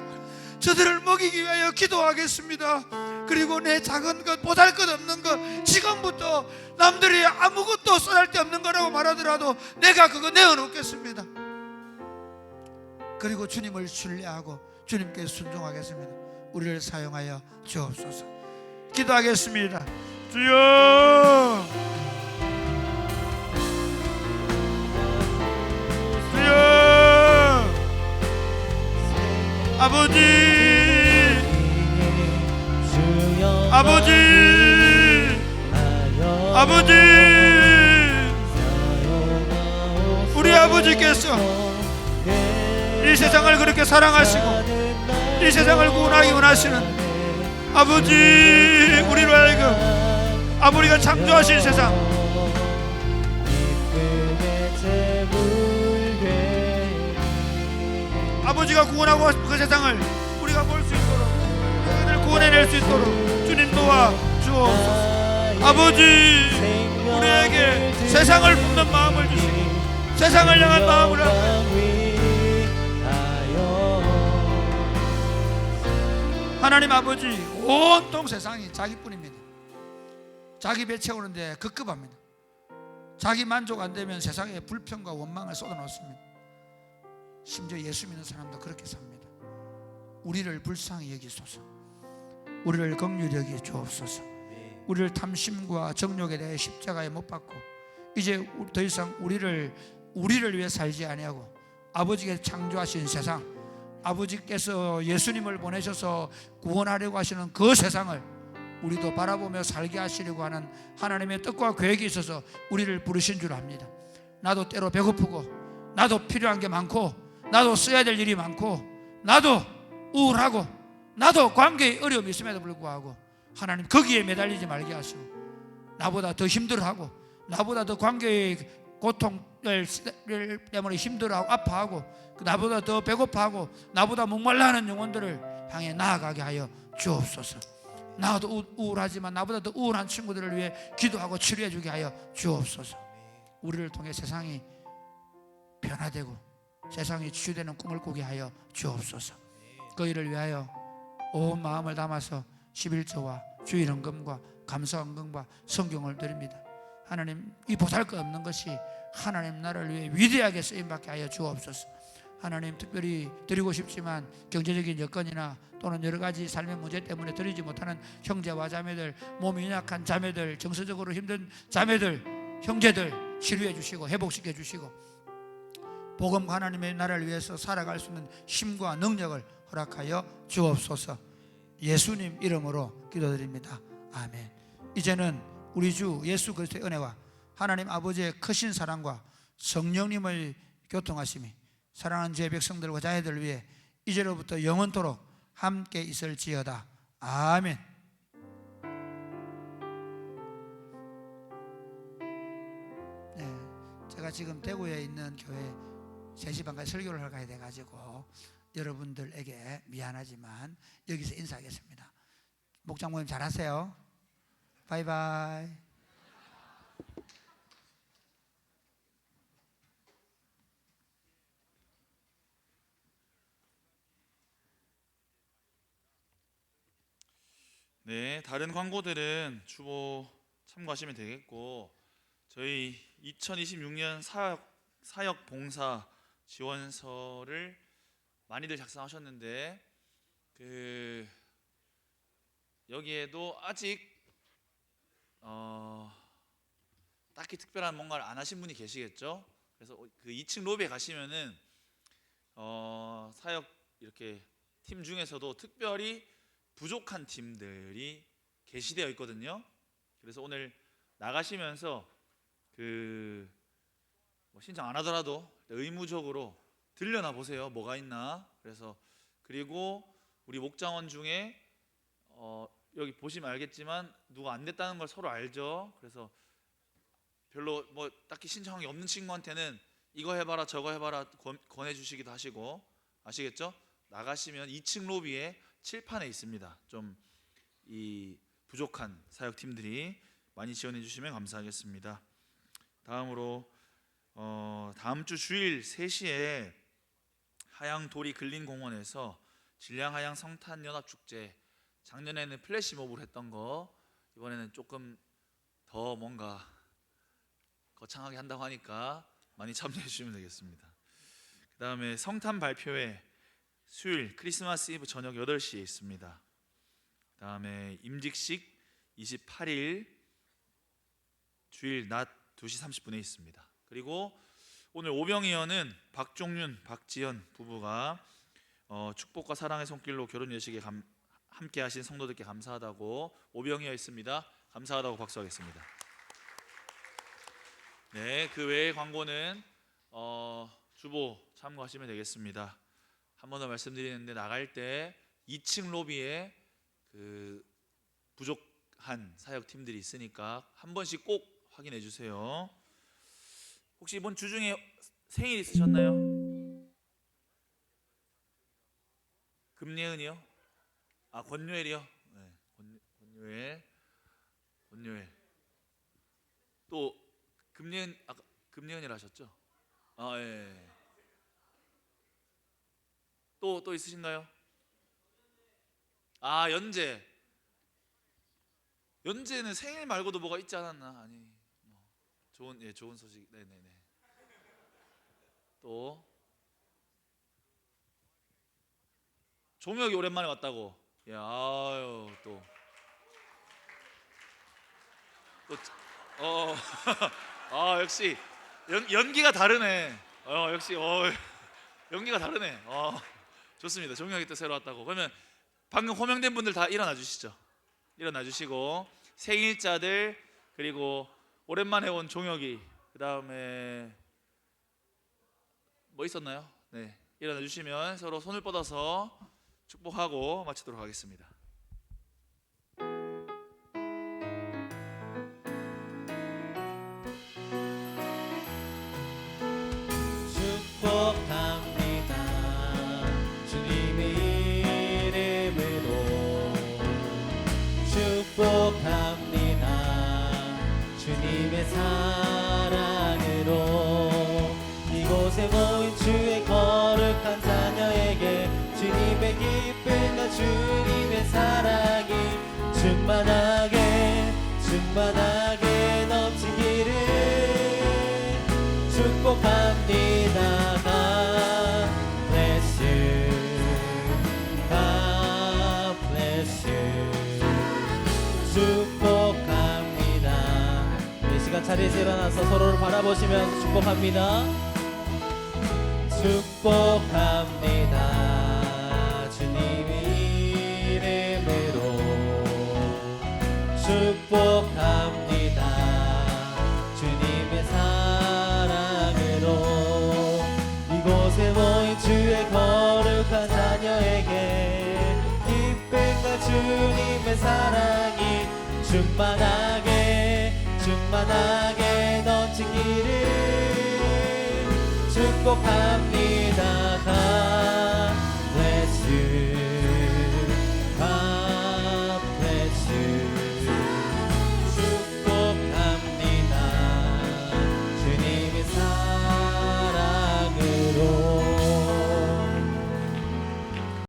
저들을 먹이기 위하여 기도하겠습니다. 그리고 내 작은 것, 보잘것없는 것, 지금부터 남들이 아무것도 쓰잘데없는 거라고 말하더라도 내가 그거 내어놓겠습니다. 그리고 주님을 신뢰하고 주님께 순종하겠습니다. 우리를 사용하여 주옵소서. 기도하겠습니다. 주여, 주여, 아버지, 아버지, 아버지, 우리 아버지께서 이 세상을 그렇게 사랑하시고 이 세상을 구원하기 원하시는 아버지, 우리로 하여금 아버지가 창조하신 세상, 아버지가 구원하고 그 세상을 우리가 볼 수 있도록, 그들을 구원해낼 수 있도록 주님 도와 주옵소서. 아버지, 우리에게 세상을 품는 마음을 주시고 세상을 향한 마음을 주시고, 하나님 아버지, 온통 세상이 자기뿐입니다. 자기 배 채우는데 급급합니다. 자기 만족 안 되면 세상에 불평과 원망을 쏟아놓습니다. 심지어 예수 믿는 사람도 그렇게 삽니다. 우리를 불쌍히 여기소서. 우리를 긍휼히 여기 주옵소서. 우리를 탐심과 정욕에 대해 십자가에 못 박고 이제 더 이상 우리를 위해 살지 아니하고 아버지께서 창조하신 세상, 아버지께서 예수님을 보내셔서 구원하려고 하시는 그 세상을 우리도 바라보며 살게 하시려고 하는 하나님의 뜻과 계획이 있어서 우리를 부르신 줄 압니다. 나도 때로 배고프고, 나도 필요한 게 많고, 나도 써야 될 일이 많고, 나도 우울하고, 나도 관계에 어려움이 있음에도 불구하고 하나님 거기에 매달리지 말게 하시고, 나보다 더 힘들어하고, 나보다 더 관계의 고통을 때문에 힘들어하고 아파하고, 나보다 더 배고파하고 나보다 목말라하는 영혼들을 향해 나아가게 하여 주옵소서. 나도 우울하지만 나보다 더 우울한 친구들을 위해 기도하고 치료해 주게 하여 주옵소서. 우리를 통해 세상이 변화되고 세상이 치유되는 꿈을 꾸게 하여 주옵소서. 그 일을 위하여 온 마음을 담아서 11조와 주일헌금과 감사헌금과 성경을 드립니다. 하나님, 이 보잘것없는 것이 하나님 나라를 위해 위대하게 쓰임받게 하여 주옵소서. 하나님, 특별히 드리고 싶지만 경제적인 여건이나 또는 여러 가지 삶의 문제 때문에 드리지 못하는 형제와 자매들, 몸이 연약한 자매들, 정서적으로 힘든 자매들, 형제들 치료해 주시고 회복시켜 주시고 복음 하나님의 나라를 위해서 살아갈 수 있는 힘과 능력을 허락하여 주옵소서. 예수님 이름으로 기도드립니다. 아멘. 이제는 우리 주 예수 그리스도의 은혜와 하나님 아버지의 크신 사랑과 성령님의 교통하심이 사랑하는 제 백성들과 자녀들을 위해 이제로부터 영원토록 함께 있을지어다. 아멘. 네, 제가 지금 대구에 있는 교회 3시 반까지 설교를 가야 돼가지고 여러분들에게 미안하지만 여기서 인사하겠습니다. 목장모님 잘하세요. 바이바이. 네, 다른 광고들은 주보 참고하시면 되겠고, 저희 2026년 사역 봉사 지원서를 많이들 작성하셨는데 여기에도 아직 딱히 특별한 뭔가를 안 하신 분이 계시겠죠. 그래서 그 2층 로비에 가시면은 사역 이렇게 팀 중에서도 특별히 부족한 팀들이 게시되어 있거든요. 그래서 오늘 나가시면서 뭐 신청 안 하더라도 의무적으로 들려나 보세요. 뭐가 있나. 그래서 그리고 우리 목장원 중에 여기 보시면 알겠지만 누가 안 됐다는 걸 서로 알죠. 그래서 별로 뭐 딱히 신청한 게 없는 친구한테는 이거 해봐라 저거 해봐라 권해주시기도 하시고, 아시겠죠? 나가시면 2층 로비에 칠판에 있습니다. 좀 이 부족한 사역팀들이 많이 지원해 주시면 감사하겠습니다. 다음으로 다음 주 주일 3시에 하양도리 근린공원에서 진량하양 성탄연합축제, 작년에는 플래시몹을 했던 거 이번에는 조금 더 뭔가 거창하게 한다고 하니까 많이 참여해 주시면 되겠습니다. 그 다음에 성탄 발표회 수요일 크리스마스 이브 저녁 8시에 있습니다. 그 다음에 임직식 28일 주일 낮 2시 30분에 있습니다. 그리고 오늘 오병이어는 박종윤, 박지연 부부가 축복과 사랑의 손길로 결혼 예식에 함께 하신 성도들께 감사하다고 오병이어 있습니다. 감사하다고 박수하겠습니다. 네, 그 외의 광고는 주보 참고하시면 되겠습니다. 한 번 더 말씀드리는데, 나갈 때 2층 로비에 부족한 사역팀들이 있으니까 한 번씩 꼭 확인해 주세요. 혹시 이번 주 중에 생일 있으셨나요? 금예은이요? 아, 권요엘이요? 네, 권요엘. 또 금예은, 아까 금예은이라 하셨죠? 아, 예. 또 있으신가요? 아, 연재는 생일 말고도 뭐가 있지 않았나? 아니, 좋은 소식. 네네네. 또 종혁이 오랜만에 왔다고. 야, 아유, 아, 역시 연기가 다르네. 역시 연기가 다르네. 좋습니다. 종혁이 또 새로 왔다고. 그러면 방금 호명된 분들 다 일어나 주시죠. 일어나 주시고, 생일자들, 그리고 오랜만에 온 종혁이, 그 다음에 뭐 있었나요? 네, 일어나 주시면 서로 손을 뻗어서 축복하고 마치도록 하겠습니다. 축복합니다. 주님의 이름으로 축복합니다. 주님의 사랑으로 이곳에 모인 주의 거룩한 자녀에게 주님의 기쁨과 주님의 사랑이 충만하게 넘치기를 축복합니다. God bless you. 축복합니다. 이 시간 자리에서 일어나서 서로를 바라보시면서 축복합니다. 축복합니다. 주님의 이름으로 축복합니다. 주님의 사랑으로 이곳에 모인 주의 거룩한 자녀에게 기쁨과 주님의 사랑이 충만하게 넘치기를 축복합니다.